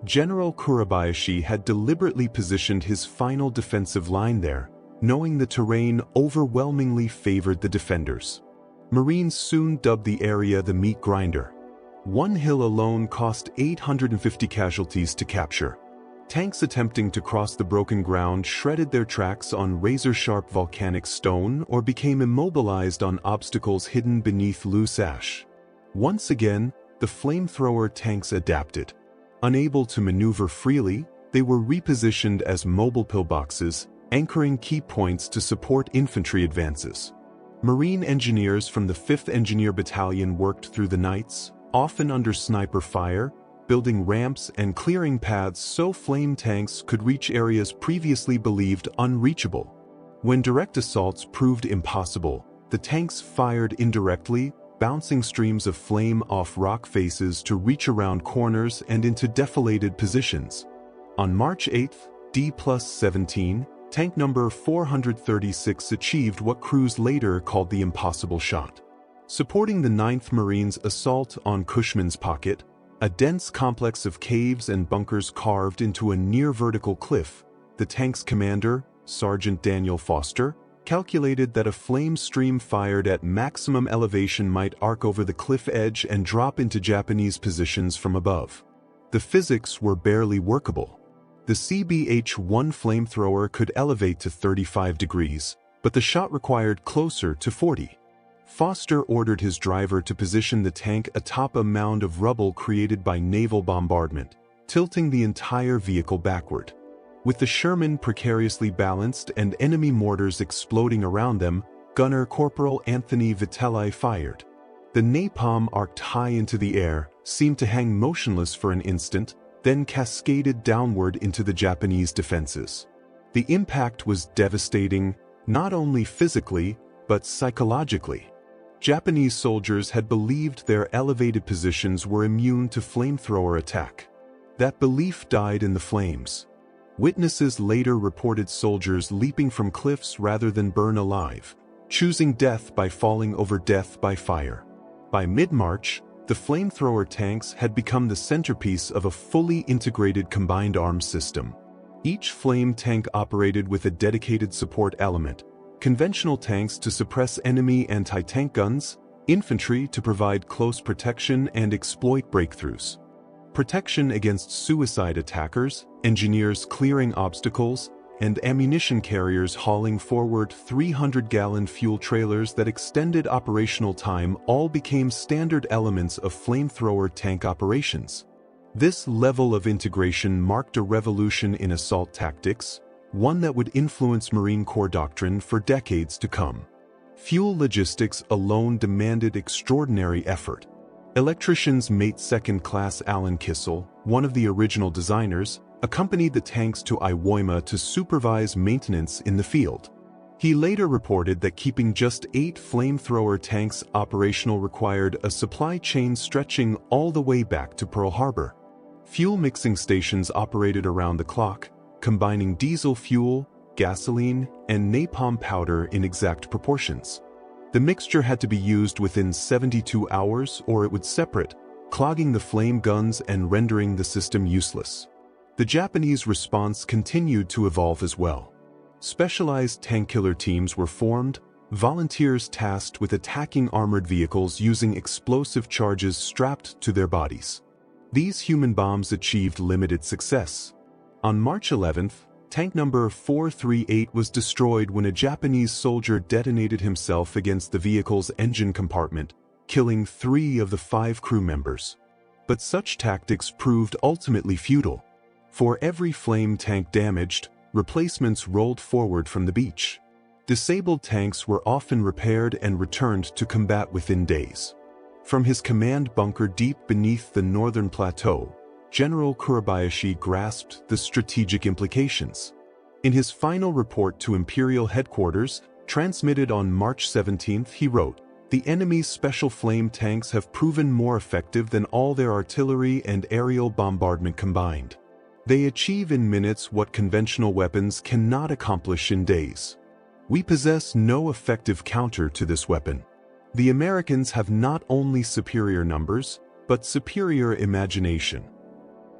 General Kurabayashi had deliberately positioned his final defensive line there, knowing the terrain overwhelmingly favored the defenders. Marines soon dubbed the area the meat grinder. One hill alone cost 850 casualties to capture. Tanks attempting to cross the broken ground shredded their tracks on razor-sharp volcanic stone or became immobilized on obstacles hidden beneath loose ash. Once again, the flamethrower tanks adapted. Unable to maneuver freely, they were repositioned as mobile pillboxes, anchoring key points to support infantry advances. Marine engineers from the 5th Engineer Battalion worked through the nights, often under sniper fire, building ramps and clearing paths so flame tanks could reach areas previously believed unreachable. When direct assaults proved impossible, the tanks fired indirectly, bouncing streams of flame off rock faces to reach around corners and into defilated positions. On March 8, D+17, tank number 436 achieved what crews later called the impossible shot. Supporting the 9th Marines' assault on Cushman's Pocket, a dense complex of caves and bunkers carved into a near-vertical cliff, the tank's commander, Sergeant Daniel Foster, calculated that a flame stream fired at maximum elevation might arc over the cliff edge and drop into Japanese positions from above. The physics were barely workable. The CBH-1 flamethrower could elevate to 35 degrees, but the shot required closer to 40. Foster ordered his driver to position the tank atop a mound of rubble created by naval bombardment, tilting the entire vehicle backward. With the Sherman precariously balanced and enemy mortars exploding around them, Gunner Corporal Anthony Vitelli fired. The napalm arced high into the air, seemed to hang motionless for an instant, then cascaded downward into the Japanese defenses. The impact was devastating, not only physically, but psychologically. Japanese soldiers had believed their elevated positions were immune to flamethrower attack. That belief died in the flames. Witnesses later reported soldiers leaping from cliffs rather than burn alive, choosing death by falling over death by fire. By mid-March, the flamethrower tanks had become the centerpiece of a fully integrated combined arms system. Each flame tank operated with a dedicated support element, conventional tanks to suppress enemy anti-tank guns, infantry to provide close protection and exploit breakthroughs, protection against suicide attackers, engineers clearing obstacles, and ammunition carriers hauling forward 300-gallon fuel trailers that extended operational time all became standard elements of flamethrower tank operations. This level of integration marked a revolution in assault tactics, one that would influence Marine Corps doctrine for decades to come. Fuel logistics alone demanded extraordinary effort. Electricians mate second-class Alan Kissel, one of the original designers, accompanied the tanks to Iwo Jima to supervise maintenance in the field. He later reported that keeping just 8 flamethrower tanks operational required a supply chain stretching all the way back to Pearl Harbor. Fuel mixing stations operated around the clock, combining diesel fuel, gasoline, and napalm powder in exact proportions. The mixture had to be used within 72 hours or it would separate, clogging the flame guns and rendering the system useless. The Japanese response continued to evolve as well. Specialized tank killer teams were formed, volunteers tasked with attacking armored vehicles using explosive charges strapped to their bodies. These human bombs achieved limited success. On March 11th, tank number 438 was destroyed when a Japanese soldier detonated himself against the vehicle's engine compartment, killing 3 of the 5 crew members. But such tactics proved ultimately futile. For every flame tank damaged, replacements rolled forward from the beach. Disabled tanks were often repaired and returned to combat within days. From his command bunker deep beneath the northern plateau, General Kurabayashi grasped the strategic implications. In his final report to Imperial Headquarters, transmitted on March 17, he wrote, "The enemy's special flame tanks have proven more effective than all their artillery and aerial bombardment combined. They achieve in minutes what conventional weapons cannot accomplish in days. We possess no effective counter to this weapon. The Americans have not only superior numbers, but superior imagination."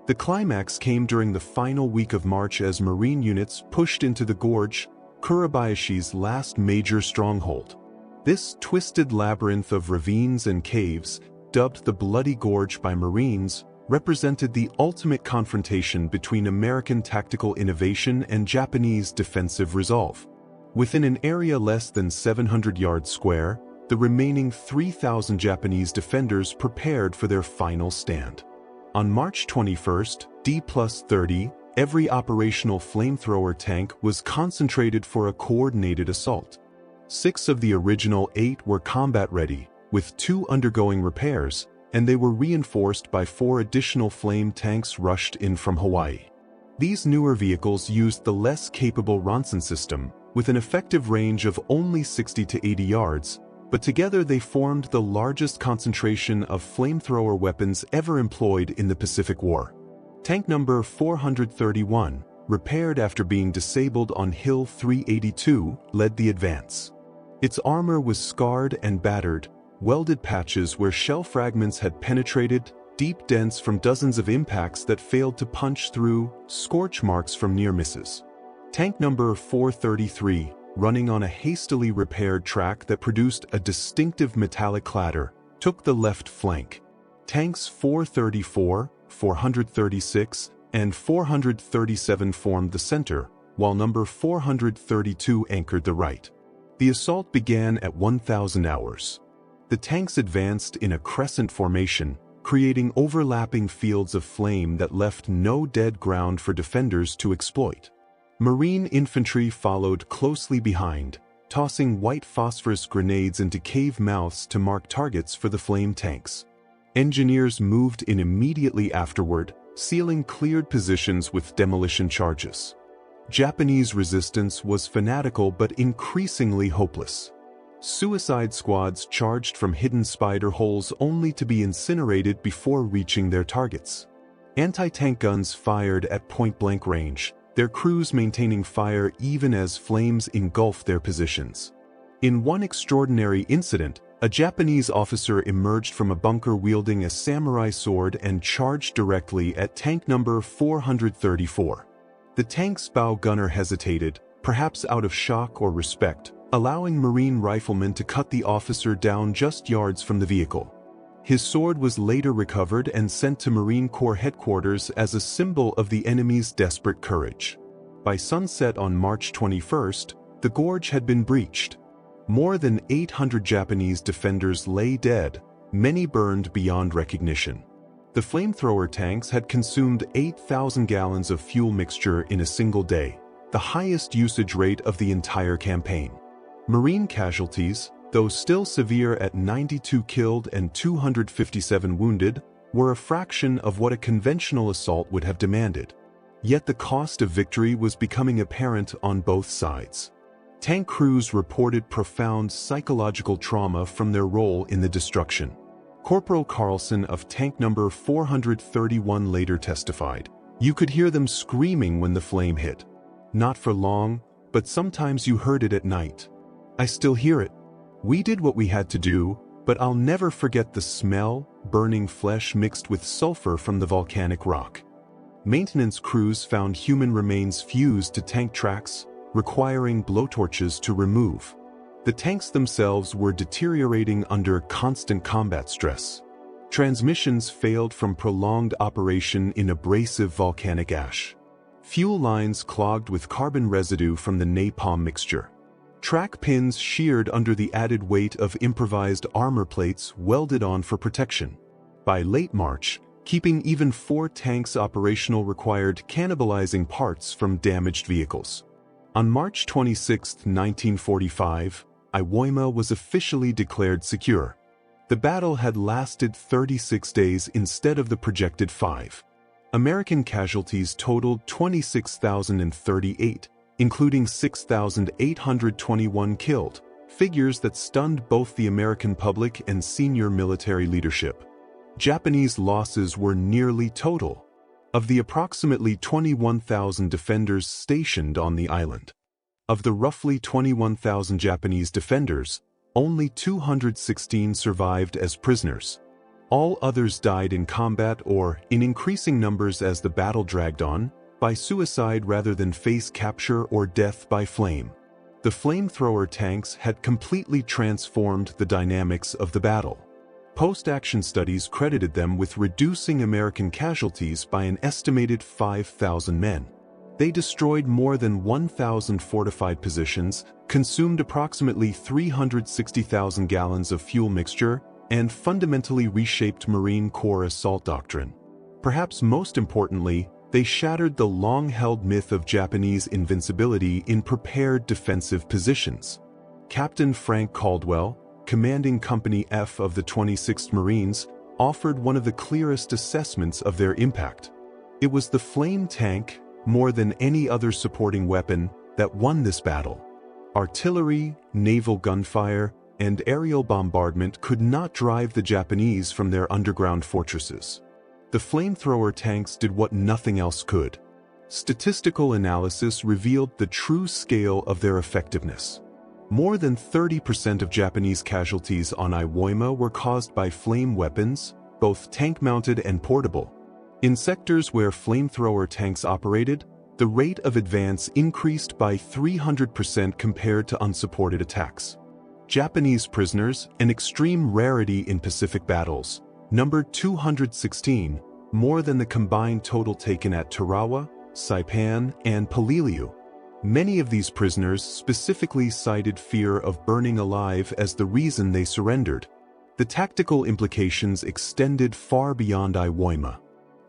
The climax came during the final week of March as Marine units pushed into the gorge, Kurabayashi's last major stronghold. This twisted labyrinth of ravines and caves, dubbed the Bloody Gorge by Marines, represented the ultimate confrontation between American tactical innovation and Japanese defensive resolve. Within an area less than 700 yards square, the remaining 3,000 Japanese defenders prepared for their final stand. On March 21, D+30, every operational flamethrower tank was concentrated for a coordinated assault. 6 of the original 8 were combat-ready, with 2 undergoing repairs, and they were reinforced by 4 additional flame tanks rushed in from Hawaii. These newer vehicles used the less capable Ronson system, with an effective range of only 60 to 80 yards, but together they formed the largest concentration of flamethrower weapons ever employed in the Pacific War. Tank number 431, repaired after being disabled on Hill 382, led the advance. Its armor was scarred and battered, welded patches where shell fragments had penetrated, deep dents from dozens of impacts that failed to punch through, scorch marks from near misses. Tank number 433, running on a hastily repaired track that produced a distinctive metallic clatter, took the left flank. Tanks 434, 436, and 437 formed the center, while number 432 anchored the right. The assault began at 1,000 hours. The tanks advanced in a crescent formation, creating overlapping fields of flame that left no dead ground for defenders to exploit. Marine infantry followed closely behind, tossing white phosphorus grenades into cave mouths to mark targets for the flame tanks. Engineers moved in immediately afterward, sealing cleared positions with demolition charges. Japanese resistance was fanatical but increasingly hopeless. Suicide squads charged from hidden spider holes only to be incinerated before reaching their targets. Anti-tank guns fired at point-blank range, their crews maintaining fire even as flames engulfed their positions. In one extraordinary incident, a Japanese officer emerged from a bunker wielding a samurai sword and charged directly at tank number 434. The tank's bow gunner hesitated, perhaps out of shock or respect, allowing Marine riflemen to cut the officer down just yards from the vehicle. His sword was later recovered and sent to Marine Corps headquarters as a symbol of the enemy's desperate courage. By sunset on March 21st, the gorge had been breached. More than 800 Japanese defenders lay dead, many burned beyond recognition. The flamethrower tanks had consumed 8,000 gallons of fuel mixture in a single day, the highest usage rate of the entire campaign. Marine casualties, though still severe at 92 killed and 257 wounded, were a fraction of what a conventional assault would have demanded. Yet the cost of victory was becoming apparent on both sides. Tank crews reported profound psychological trauma from their role in the destruction. Corporal Carlson of Tank Number 431 later testified, "You could hear them screaming when the flame hit. Not for long, but sometimes you heard it at night. I still hear it. We did what we had to do, but I'll never forget the smell, burning flesh mixed with sulfur from the volcanic rock." Maintenance crews found human remains fused to tank tracks, requiring blowtorches to remove. The tanks themselves were deteriorating under constant combat stress. Transmissions failed from prolonged operation in abrasive volcanic ash. Fuel lines clogged with carbon residue from the napalm mixture. Track pins sheared under the added weight of improvised armor plates welded on for protection. By late March, keeping even 4 tanks operational required cannibalizing parts from damaged vehicles. On March 26, 1945, Iwo Jima was officially declared secure. The battle had lasted 36 days instead of the projected 5. American casualties totaled 26,038. Including 6,821 killed, figures that stunned both the American public and senior military leadership. Japanese losses were nearly total. Of the approximately 21,000 defenders stationed on the island, of the roughly 21,000 Japanese defenders, only 216 survived as prisoners. All others died in combat or, in increasing numbers as the battle dragged on, by suicide rather than face capture or death by flame. The flamethrower tanks had completely transformed the dynamics of the battle. Post-action studies credited them with reducing American casualties by an estimated 5,000 men. They destroyed more than 1,000 fortified positions, consumed approximately 360,000 gallons of fuel mixture, and fundamentally reshaped Marine Corps assault doctrine. Perhaps most importantly, they shattered the long-held myth of Japanese invincibility in prepared defensive positions. Captain Frank Caldwell, commanding Company F of the 26th Marines, offered one of the clearest assessments of their impact. It was the flame tank, more than any other supporting weapon, that won this battle. Artillery, naval gunfire, and aerial bombardment could not drive the Japanese from their underground fortresses. The flamethrower tanks did what nothing else could. Statistical analysis revealed the true scale of their effectiveness. More than 30% of Japanese casualties on Iwo Jima were caused by flame weapons, both tank-mounted and portable. In sectors where flamethrower tanks operated, the rate of advance increased by 300% compared to unsupported attacks. Japanese prisoners, an extreme rarity in Pacific battles, numbered 216, more than the combined total taken at Tarawa, Saipan, and Peleliu. Many of these prisoners specifically cited fear of burning alive as the reason they surrendered. The tactical implications extended far beyond Iwo Jima.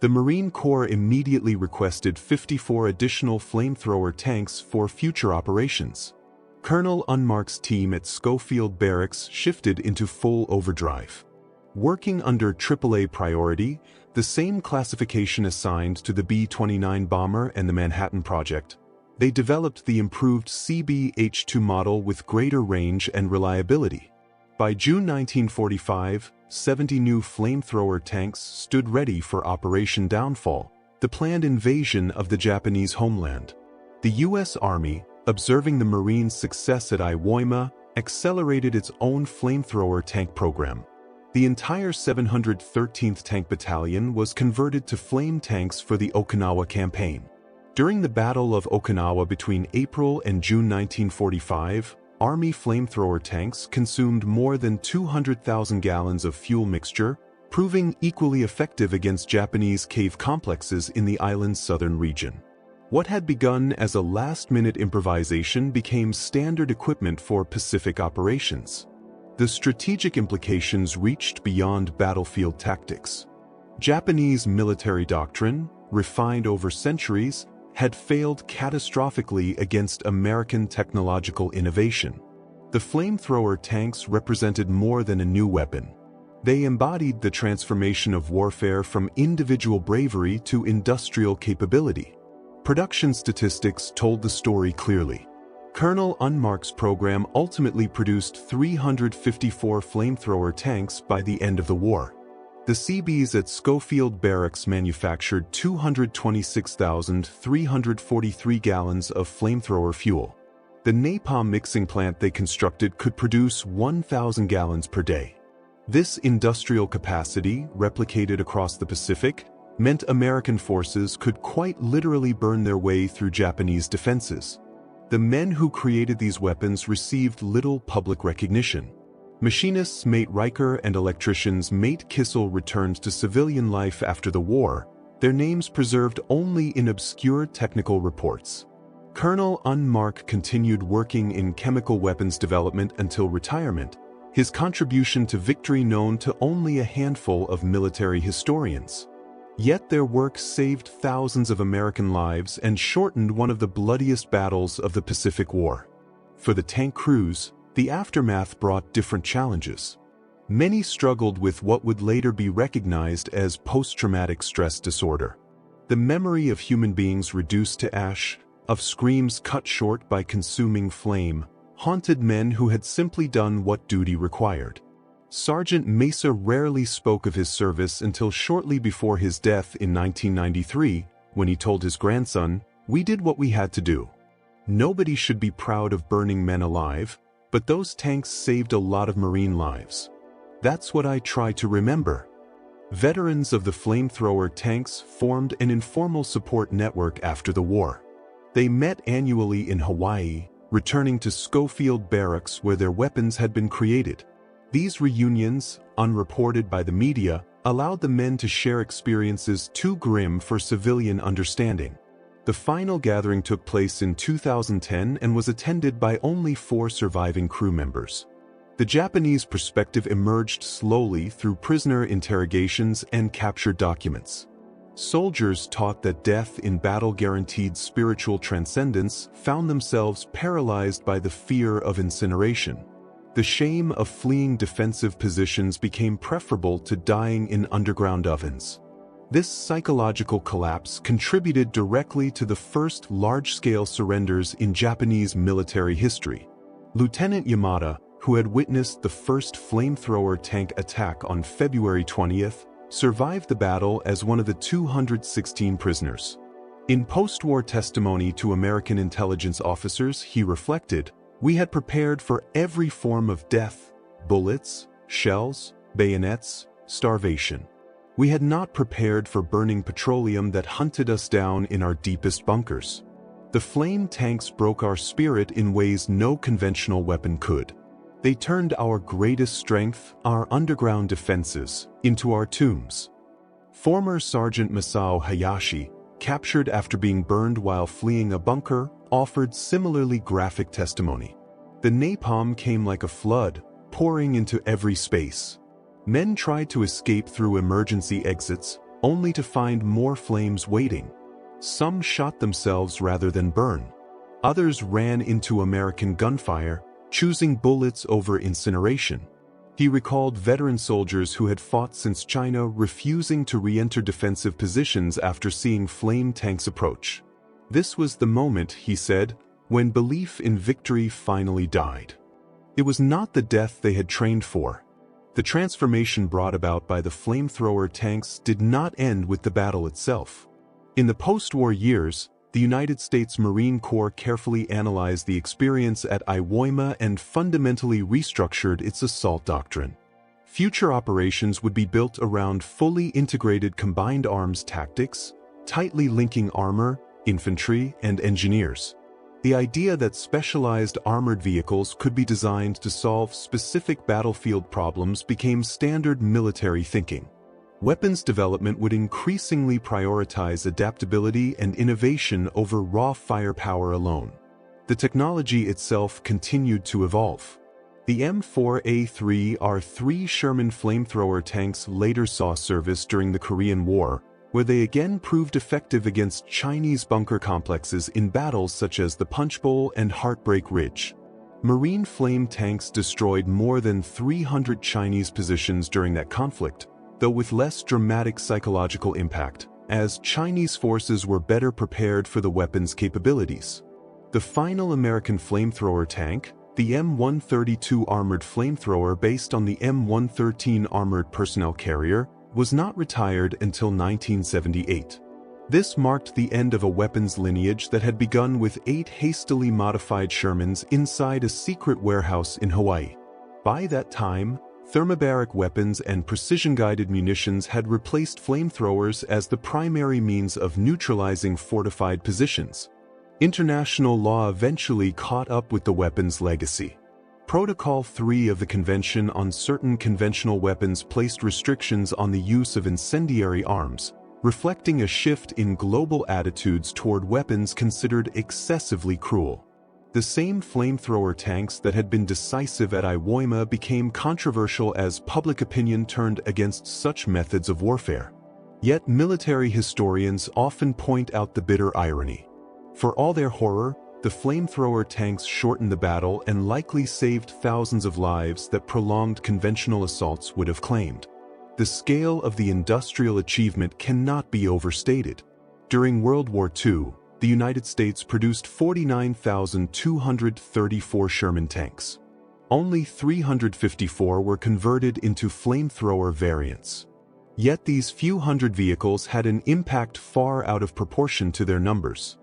The Marine Corps immediately requested 54 additional flamethrower tanks for future operations. Colonel Unmacht's team at Schofield Barracks shifted into full overdrive. Working under AAA priority, the same classification assigned to the B-29 bomber and the Manhattan Project, they developed the improved CB-H-2 model with greater range and reliability. By June 1945, 70 new flamethrower tanks stood ready for Operation Downfall, the planned invasion of the Japanese homeland. The U.S. Army, observing the Marines' success at Iwo Jima, accelerated its own flamethrower tank program. The entire 713th Tank Battalion was converted to flame tanks for the Okinawa campaign. During the Battle of Okinawa between April and June 1945, Army flamethrower tanks consumed more than 200,000 gallons of fuel mixture, proving equally effective against Japanese cave complexes in the island's southern region. What had begun as a last-minute improvisation became standard equipment for Pacific operations. The strategic implications reached beyond battlefield tactics. Japanese military doctrine, refined over centuries, had failed catastrophically against American technological innovation. The flamethrower tanks represented more than a new weapon. They embodied the transformation of warfare from individual bravery to industrial capability. Production statistics told the story clearly. Colonel Unmacht's program ultimately produced 354 flamethrower tanks by the end of the war. The Seabees at Schofield Barracks manufactured 226,343 gallons of flamethrower fuel. The napalm mixing plant they constructed could produce 1,000 gallons per day. This industrial capacity, replicated across the Pacific, meant American forces could quite literally burn their way through Japanese defenses. The men who created these weapons received little public recognition. Machinists Mate Riker and electricians Mate Kissel returned to civilian life after the war, their names preserved only in obscure technical reports. Colonel Unmacht continued working in chemical weapons development until retirement, his contribution to victory known to only a handful of military historians. Yet their work saved thousands of American lives and shortened one of the bloodiest battles of the Pacific War. For the tank crews, the aftermath brought different challenges. Many struggled with what would later be recognized as post-traumatic stress disorder. The memory of human beings reduced to ash, of screams cut short by consuming flame, haunted men who had simply done what duty required. Sergeant Mesa rarely spoke of his service until shortly before his death in 1993, when he told his grandson, "We did what we had to do. Nobody should be proud of burning men alive, but those tanks saved a lot of Marine lives. That's what I try to remember." Veterans of the flamethrower tanks formed an informal support network after the war. They met annually in Hawaii, returning to Schofield Barracks where their weapons had been created. These reunions, unreported by the media, allowed the men to share experiences too grim for civilian understanding. The final gathering took place in 2010 and was attended by only 4 surviving crew members. The Japanese perspective emerged slowly through prisoner interrogations and captured documents. Soldiers taught that death in battle guaranteed spiritual transcendence found themselves paralyzed by the fear of incineration. The shame of fleeing defensive positions became preferable to dying in underground ovens. This psychological collapse contributed directly to the first large-scale surrenders in Japanese military history. Lieutenant Yamada, who had witnessed the first flamethrower tank attack on February 20th, survived the battle as one of the 216 prisoners. In post-war testimony to American intelligence officers, he reflected, "We had prepared for every form of death, bullets, shells, bayonets, starvation. We had not prepared for burning petroleum that hunted us down in our deepest bunkers. The flame tanks broke our spirit in ways no conventional weapon could. They turned our greatest strength, our underground defenses, into our tombs." Former Sergeant Masao Hayashi, captured after being burned while fleeing a bunker, offered similarly graphic testimony. "The napalm came like a flood, pouring into every space. Men tried to escape through emergency exits, only to find more flames waiting. Some shot themselves rather than burn. Others ran into American gunfire, choosing bullets over incineration." He recalled veteran soldiers who had fought since China refusing to re-enter defensive positions after seeing flame tanks approach. "This was the moment," he said, "when belief in victory finally died." It was not the death they had trained for. The transformation brought about by the flamethrower tanks did not end with the battle itself. In the post-war years, the United States Marine Corps carefully analyzed the experience at Iwo Jima and fundamentally restructured its assault doctrine. Future operations would be built around fully integrated combined arms tactics, tightly linking armor, infantry, and engineers. The idea that specialized armored vehicles could be designed to solve specific battlefield problems became standard military thinking. Weapons development would increasingly prioritize adaptability and innovation over raw firepower alone. The technology itself continued to evolve. The M4A3 Sherman flamethrower tanks later saw service during the Korean War, where they again proved effective against Chinese bunker complexes in battles such as the Punch Bowl and Heartbreak Ridge. Marine flame tanks destroyed more than 300 Chinese positions during that conflict, though with less dramatic psychological impact, as Chinese forces were better prepared for the weapon's capabilities. The final American flamethrower tank, the M132 armored flamethrower based on the M113 armored personnel carrier, was not retired until 1978. This marked the end of a weapons lineage that had begun with 8 hastily modified Shermans inside a secret warehouse in Hawaii. By that time, thermobaric weapons and precision-guided munitions had replaced flamethrowers as the primary means of neutralizing fortified positions. International law eventually caught up with the weapon's legacy. Protocol 3 of the Convention on Certain Conventional Weapons placed restrictions on the use of incendiary arms, reflecting a shift in global attitudes toward weapons considered excessively cruel. The same flamethrower tanks that had been decisive at Iwo Jima became controversial as public opinion turned against such methods of warfare. Yet military historians often point out the bitter irony. For all their horror, the flamethrower tanks shortened the battle and likely saved thousands of lives that prolonged conventional assaults would have claimed. The scale of the industrial achievement cannot be overstated. During World War II, the United States produced 49,234 Sherman tanks. Only 354 were converted into flamethrower variants. Yet these few hundred vehicles had an impact far out of proportion to their numbers.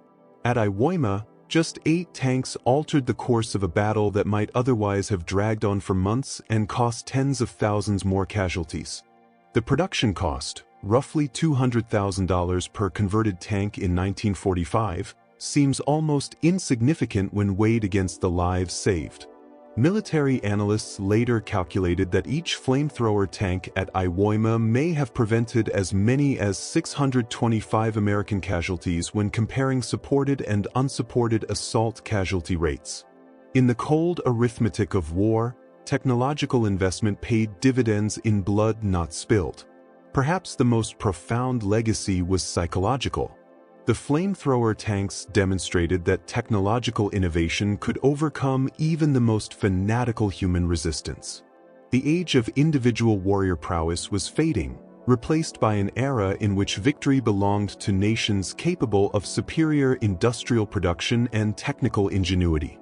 At Iwo Jima, just 8 tanks altered the course of a battle that might otherwise have dragged on for months and cost tens of thousands more casualties. The production cost, roughly $200,000 per converted tank in 1945, seems almost insignificant when weighed against the lives saved. Military analysts later calculated that each flamethrower tank at Iwo Jima may have prevented as many as 625 American casualties when comparing supported and unsupported assault casualty rates. In the cold arithmetic of war, technological investment paid dividends in blood not spilled. Perhaps the most profound legacy was psychological. The flamethrower tanks demonstrated that technological innovation could overcome even the most fanatical human resistance. The age of individual warrior prowess was fading, replaced by an era in which victory belonged to nations capable of superior industrial production and technical ingenuity.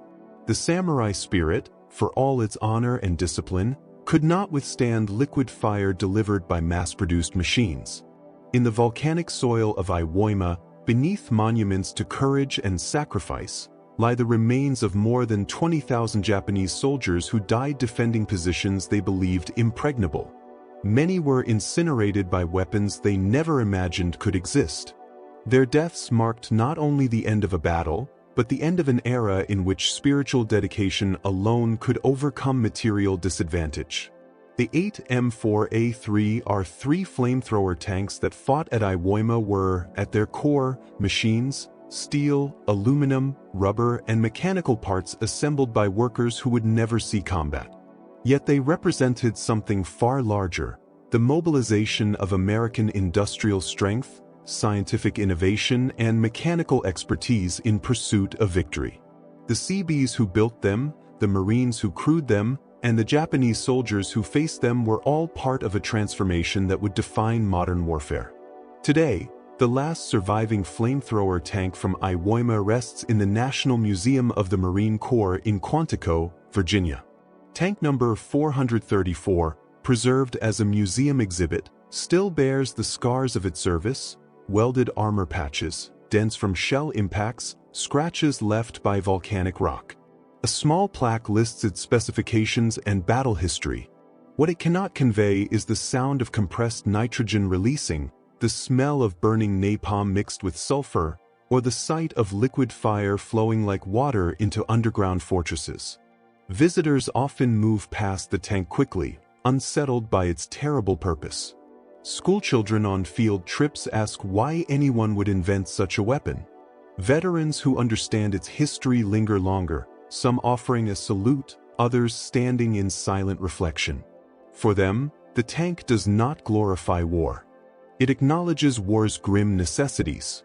The samurai spirit, for all its honor and discipline, could not withstand liquid fire delivered by mass-produced machines. In the volcanic soil of Iwo Jima, beneath monuments to courage and sacrifice, lie the remains of more than 20,000 Japanese soldiers who died defending positions they believed impregnable. Many were incinerated by weapons they never imagined could exist. Their deaths marked not only the end of a battle, but the end of an era in which spiritual dedication alone could overcome material disadvantage. The 8 M4A3 flamethrower tanks that fought at Iwo Jima were, at their core, machines, steel, aluminum, rubber, and mechanical parts assembled by workers who would never see combat. Yet they represented something far larger: the mobilization of American industrial strength, scientific innovation, and mechanical expertise in pursuit of victory. The Seabees who built them, the Marines who crewed them, and the Japanese soldiers who faced them were all part of a transformation that would define modern warfare. Today, the last surviving flamethrower tank from Iwo Jima rests in the National Museum of the Marine Corps in Quantico, Virginia. Tank number 434, preserved as a museum exhibit, still bears the scars of its service: welded armor patches, dents from shell impacts, scratches left by volcanic rock. A small plaque lists its specifications and battle history. What it cannot convey is the sound of compressed nitrogen releasing, the smell of burning napalm mixed with sulfur, or the sight of liquid fire flowing like water into underground fortresses. Visitors often move past the tank quickly, unsettled by its terrible purpose. Schoolchildren on field trips ask why anyone would invent such a weapon. Veterans who understand its history linger longer, some offering a salute, others standing in silent reflection. For them, the tank does not glorify war. It acknowledges war's grim necessities.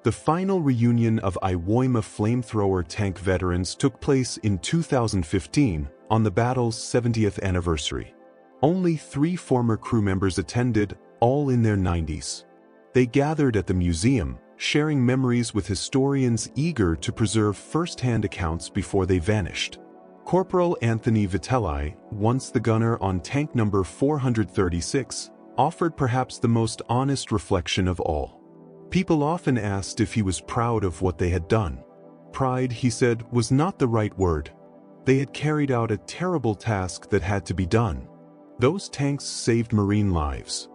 The final reunion of Iwo Jima flamethrower tank veterans took place in 2015 on the battle's 70th anniversary. Only 3 former crew members attended, all in their 90s. They gathered at the museum, sharing memories with historians eager to preserve first-hand accounts before they vanished. Corporal Anthony Vitelli, once the gunner on tank number 436, offered perhaps the most honest reflection of all. People often asked if he was proud of what they had done. Pride, he said, was not the right word. They had carried out a terrible task that had to be done. Those tanks saved Marine lives.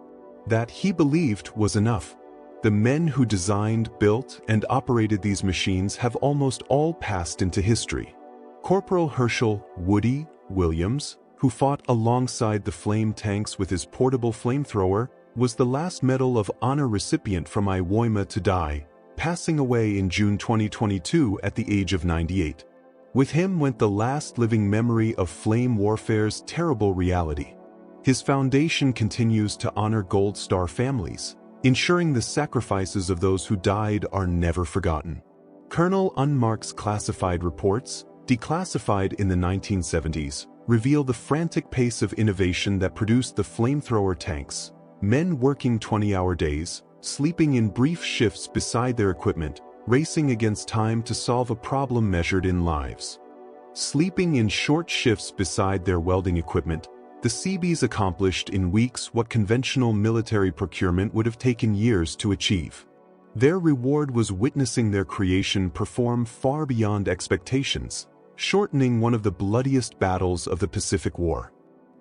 That, he believed, was enough. The men who designed, built, and operated these machines have almost all passed into history. Corporal Herschel "Woody" Williams, who fought alongside the flame tanks with his portable flamethrower, was the last Medal of Honor recipient from Iwo Jima to die, passing away in June 2022 at the age of 98. With him went the last living memory of flame warfare's terrible reality. His foundation continues to honor Gold Star families, ensuring the sacrifices of those who died are never forgotten. Colonel Unmacht's classified reports, declassified in the 1970s, reveal the frantic pace of innovation that produced the flamethrower tanks. Men working 20-hour days, sleeping in brief shifts beside their equipment, racing against time to solve a problem measured in lives. Sleeping in short shifts beside their welding equipment, the Seabees accomplished in weeks what conventional military procurement would have taken years to achieve. Their reward was witnessing their creation perform far beyond expectations, shortening one of the bloodiest battles of the Pacific War.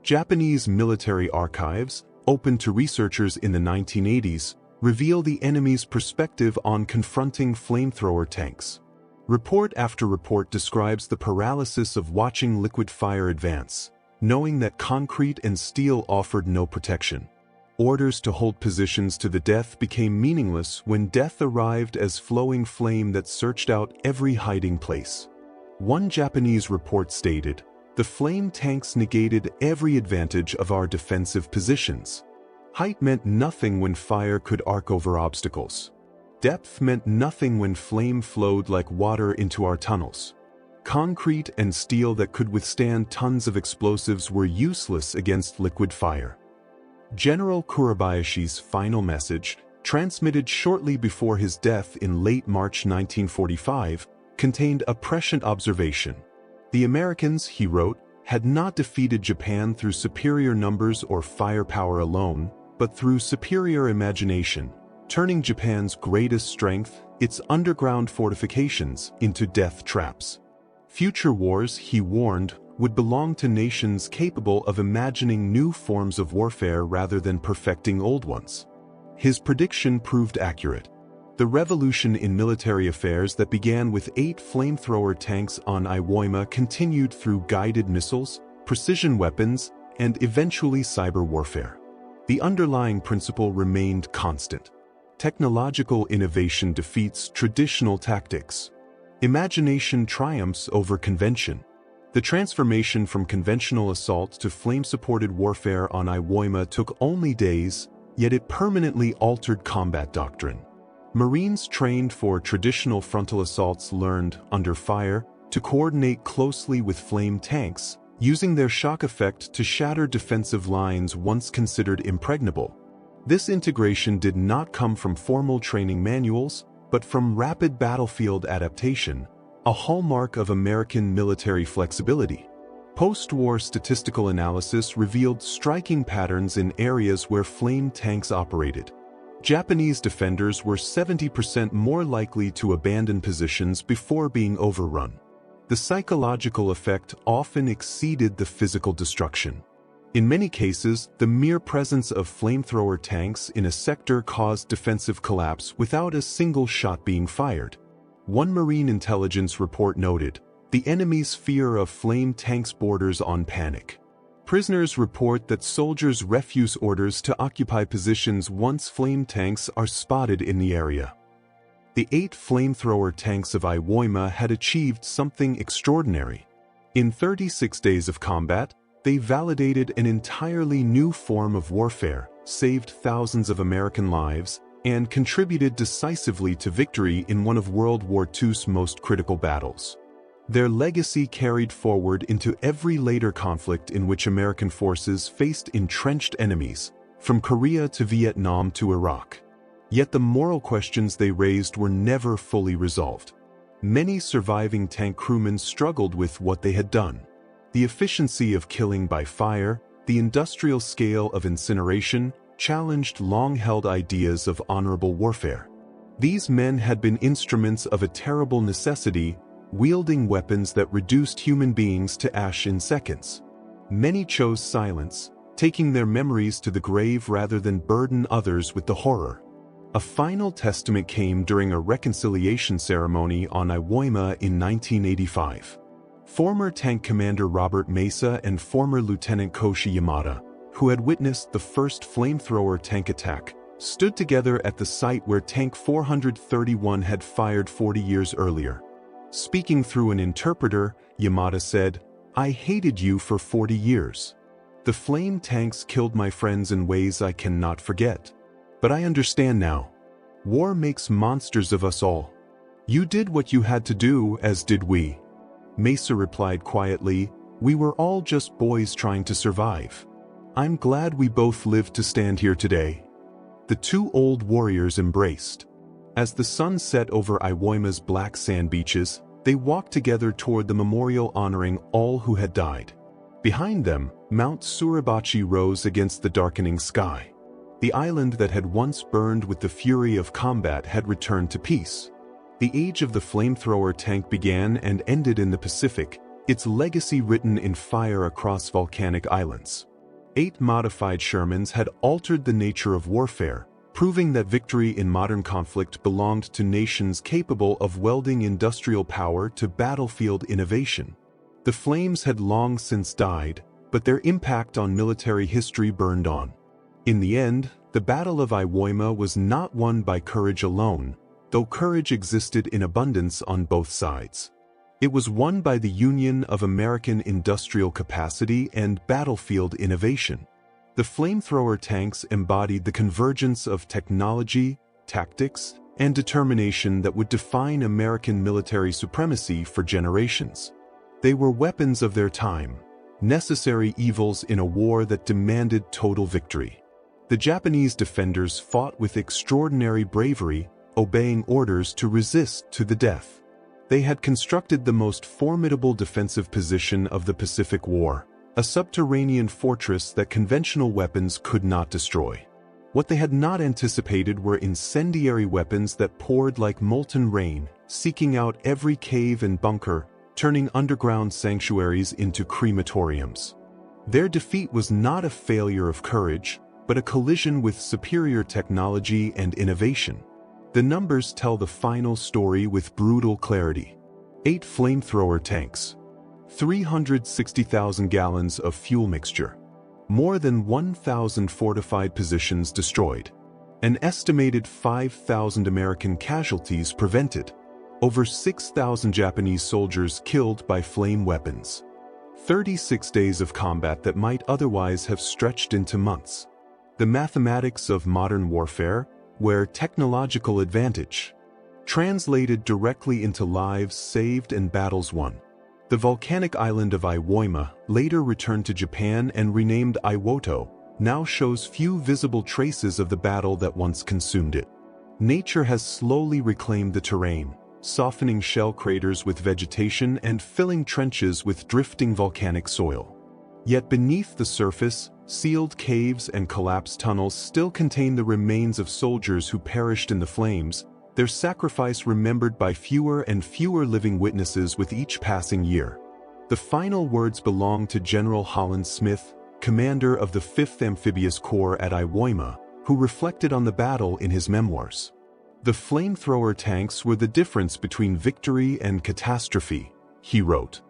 Japanese military archives, open to researchers in the 1980s, reveal the enemy's perspective on confronting flamethrower tanks. Report after report describes the paralysis of watching liquid fire advance, knowing that concrete and steel offered no protection. Orders to hold positions to the death became meaningless when death arrived as flowing flame that searched out every hiding place. One Japanese report stated, "The flame tanks negated every advantage of our defensive positions. Height meant nothing when fire could arc over obstacles. Depth meant nothing when flame flowed like water into our tunnels. Concrete and steel that could withstand tons of explosives were useless against liquid fire." General Kurabayashi's final message, transmitted shortly before his death in late March 1945, contained a prescient observation. The Americans, he wrote, had not defeated Japan through superior numbers or firepower alone, but through superior imagination, turning Japan's greatest strength, its underground fortifications, into death traps. Future wars, he warned, would belong to nations capable of imagining new forms of warfare rather than perfecting old ones. His prediction proved accurate. The revolution in military affairs that began with 8 flamethrower tanks on Iwo Jima continued through guided missiles, precision weapons, and eventually cyber warfare. The underlying principle remained constant. Technological innovation defeats traditional tactics. Imagination triumphs over convention. The transformation from conventional assault to flame-supported warfare on Iwo Jima took only days, yet it permanently altered combat doctrine. Marines trained for traditional frontal assaults learned, under fire, to coordinate closely with flame tanks, using their shock effect to shatter defensive lines once considered impregnable. This integration did not come from formal training manuals, but from rapid battlefield adaptation, a hallmark of American military flexibility. Post-war statistical analysis revealed striking patterns in areas where flame tanks operated. Japanese defenders were 70% more likely to abandon positions before being overrun. The psychological effect often exceeded the physical destruction. In many cases, the mere presence of flamethrower tanks in a sector caused defensive collapse without a single shot being fired. One Marine intelligence report noted, "The enemy's fear of flame tanks borders on panic." Prisoners report that soldiers refuse orders to occupy positions once flame tanks are spotted in the area. The 8 flamethrower tanks of Iwo Jima had achieved something extraordinary. In 36 days of combat, they validated an entirely new form of warfare, saved thousands of American lives, and contributed decisively to victory in one of World War II's most critical battles. Their legacy carried forward into every later conflict in which American forces faced entrenched enemies, from Korea to Vietnam to Iraq. Yet the moral questions they raised were never fully resolved. Many surviving tank crewmen struggled with what they had done. The efficiency of killing by fire, the industrial scale of incineration, challenged long-held ideas of honorable warfare. These men had been instruments of a terrible necessity, wielding weapons that reduced human beings to ash in seconds. Many chose silence, taking their memories to the grave rather than burden others with the horror. A final testament came during a reconciliation ceremony on Iwo Jima in 1985. Former tank commander Robert Mesa and former Lieutenant Koshi Yamada, who had witnessed the first flamethrower tank attack, stood together at the site where Tank 431 had fired 40 years earlier. Speaking through an interpreter, Yamada said, "I hated you for 40 years. The flame tanks killed my friends in ways I cannot forget. But I understand now. War makes monsters of us all. You did what you had to do, as did we." Mesa replied quietly, "We were all just boys trying to survive. I'm glad we both lived to stand here today." The two old warriors embraced. As the sun set over Iwo Jima's black sand beaches, they walked together toward the memorial honoring all who had died. Behind them, Mount Suribachi rose against the darkening sky. The island that had once burned with the fury of combat had returned to peace. The age of the flamethrower tank began and ended in the Pacific, its legacy written in fire across volcanic islands. 8 modified Shermans had altered the nature of warfare, proving that victory in modern conflict belonged to nations capable of welding industrial power to battlefield innovation. The flames had long since died, but their impact on military history burned on. In the end, the Battle of Iwo Jima was not won by courage alone, though courage existed in abundance on both sides. It was won by the union of American industrial capacity and battlefield innovation. The flamethrower tanks embodied the convergence of technology, tactics, and determination that would define American military supremacy for generations. They were weapons of their time, necessary evils in a war that demanded total victory. The Japanese defenders fought with extraordinary bravery, obeying orders to resist to the death. They had constructed the most formidable defensive position of the Pacific War, a subterranean fortress that conventional weapons could not destroy. What they had not anticipated were incendiary weapons that poured like molten rain, seeking out every cave and bunker, turning underground sanctuaries into crematoriums. Their defeat was not a failure of courage, but a collision with superior technology and innovation. The numbers tell the final story with brutal clarity. 8 flamethrower tanks, 360,000 gallons of fuel mixture, more than 1,000 fortified positions destroyed, an estimated 5,000 American casualties prevented, over 6,000 Japanese soldiers killed by flame weapons, 36 days of combat that might otherwise have stretched into months. The mathematics of modern warfare, where technological advantage translated directly into lives saved and battles won. The volcanic island of Iwo Jima, later returned to Japan and renamed Iwoto, now shows few visible traces of the battle that once consumed it. Nature has slowly reclaimed the terrain, softening shell craters with vegetation and filling trenches with drifting volcanic soil. Yet beneath the surface, sealed caves and collapsed tunnels still contain the remains of soldiers who perished in the flames, their sacrifice remembered by fewer and fewer living witnesses with each passing year. The final words belong to General Holland Smith, commander of the 5th Amphibious Corps at Iwo Jima, who reflected on the battle in his memoirs. "The flamethrower tanks were the difference between victory and catastrophe," he wrote.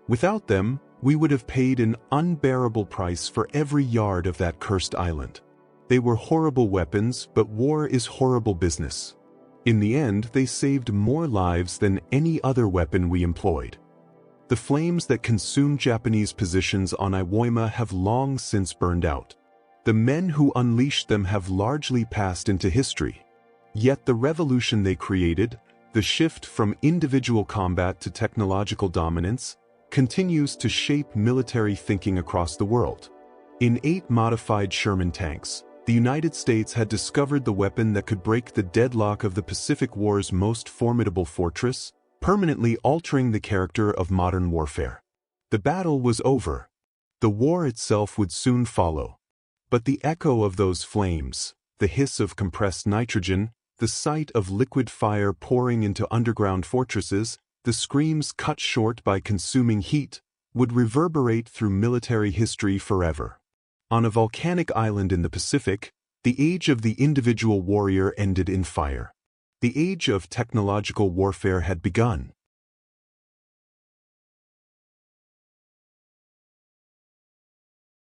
"Without them, we would have paid an unbearable price for every yard of that cursed island. They were horrible weapons, but war is horrible business. In the end, they saved more lives than any other weapon we employed." The flames that consumed Japanese positions on Iwo Jima have long since burned out. The men who unleashed them have largely passed into history. Yet the revolution they created, the shift from individual combat to technological dominance, continues to shape military thinking across the world. In 8 modified Sherman tanks, the United States had discovered the weapon that could break the deadlock of the Pacific War's most formidable fortress, permanently altering the character of modern warfare. The battle was over. The war itself would soon follow. But the echo of those flames, the hiss of compressed nitrogen, the sight of liquid fire pouring into underground fortresses, the screams cut short by consuming heat, would reverberate through military history forever. On a volcanic island in the Pacific, the age of the individual warrior ended in fire. The age of technological warfare had begun.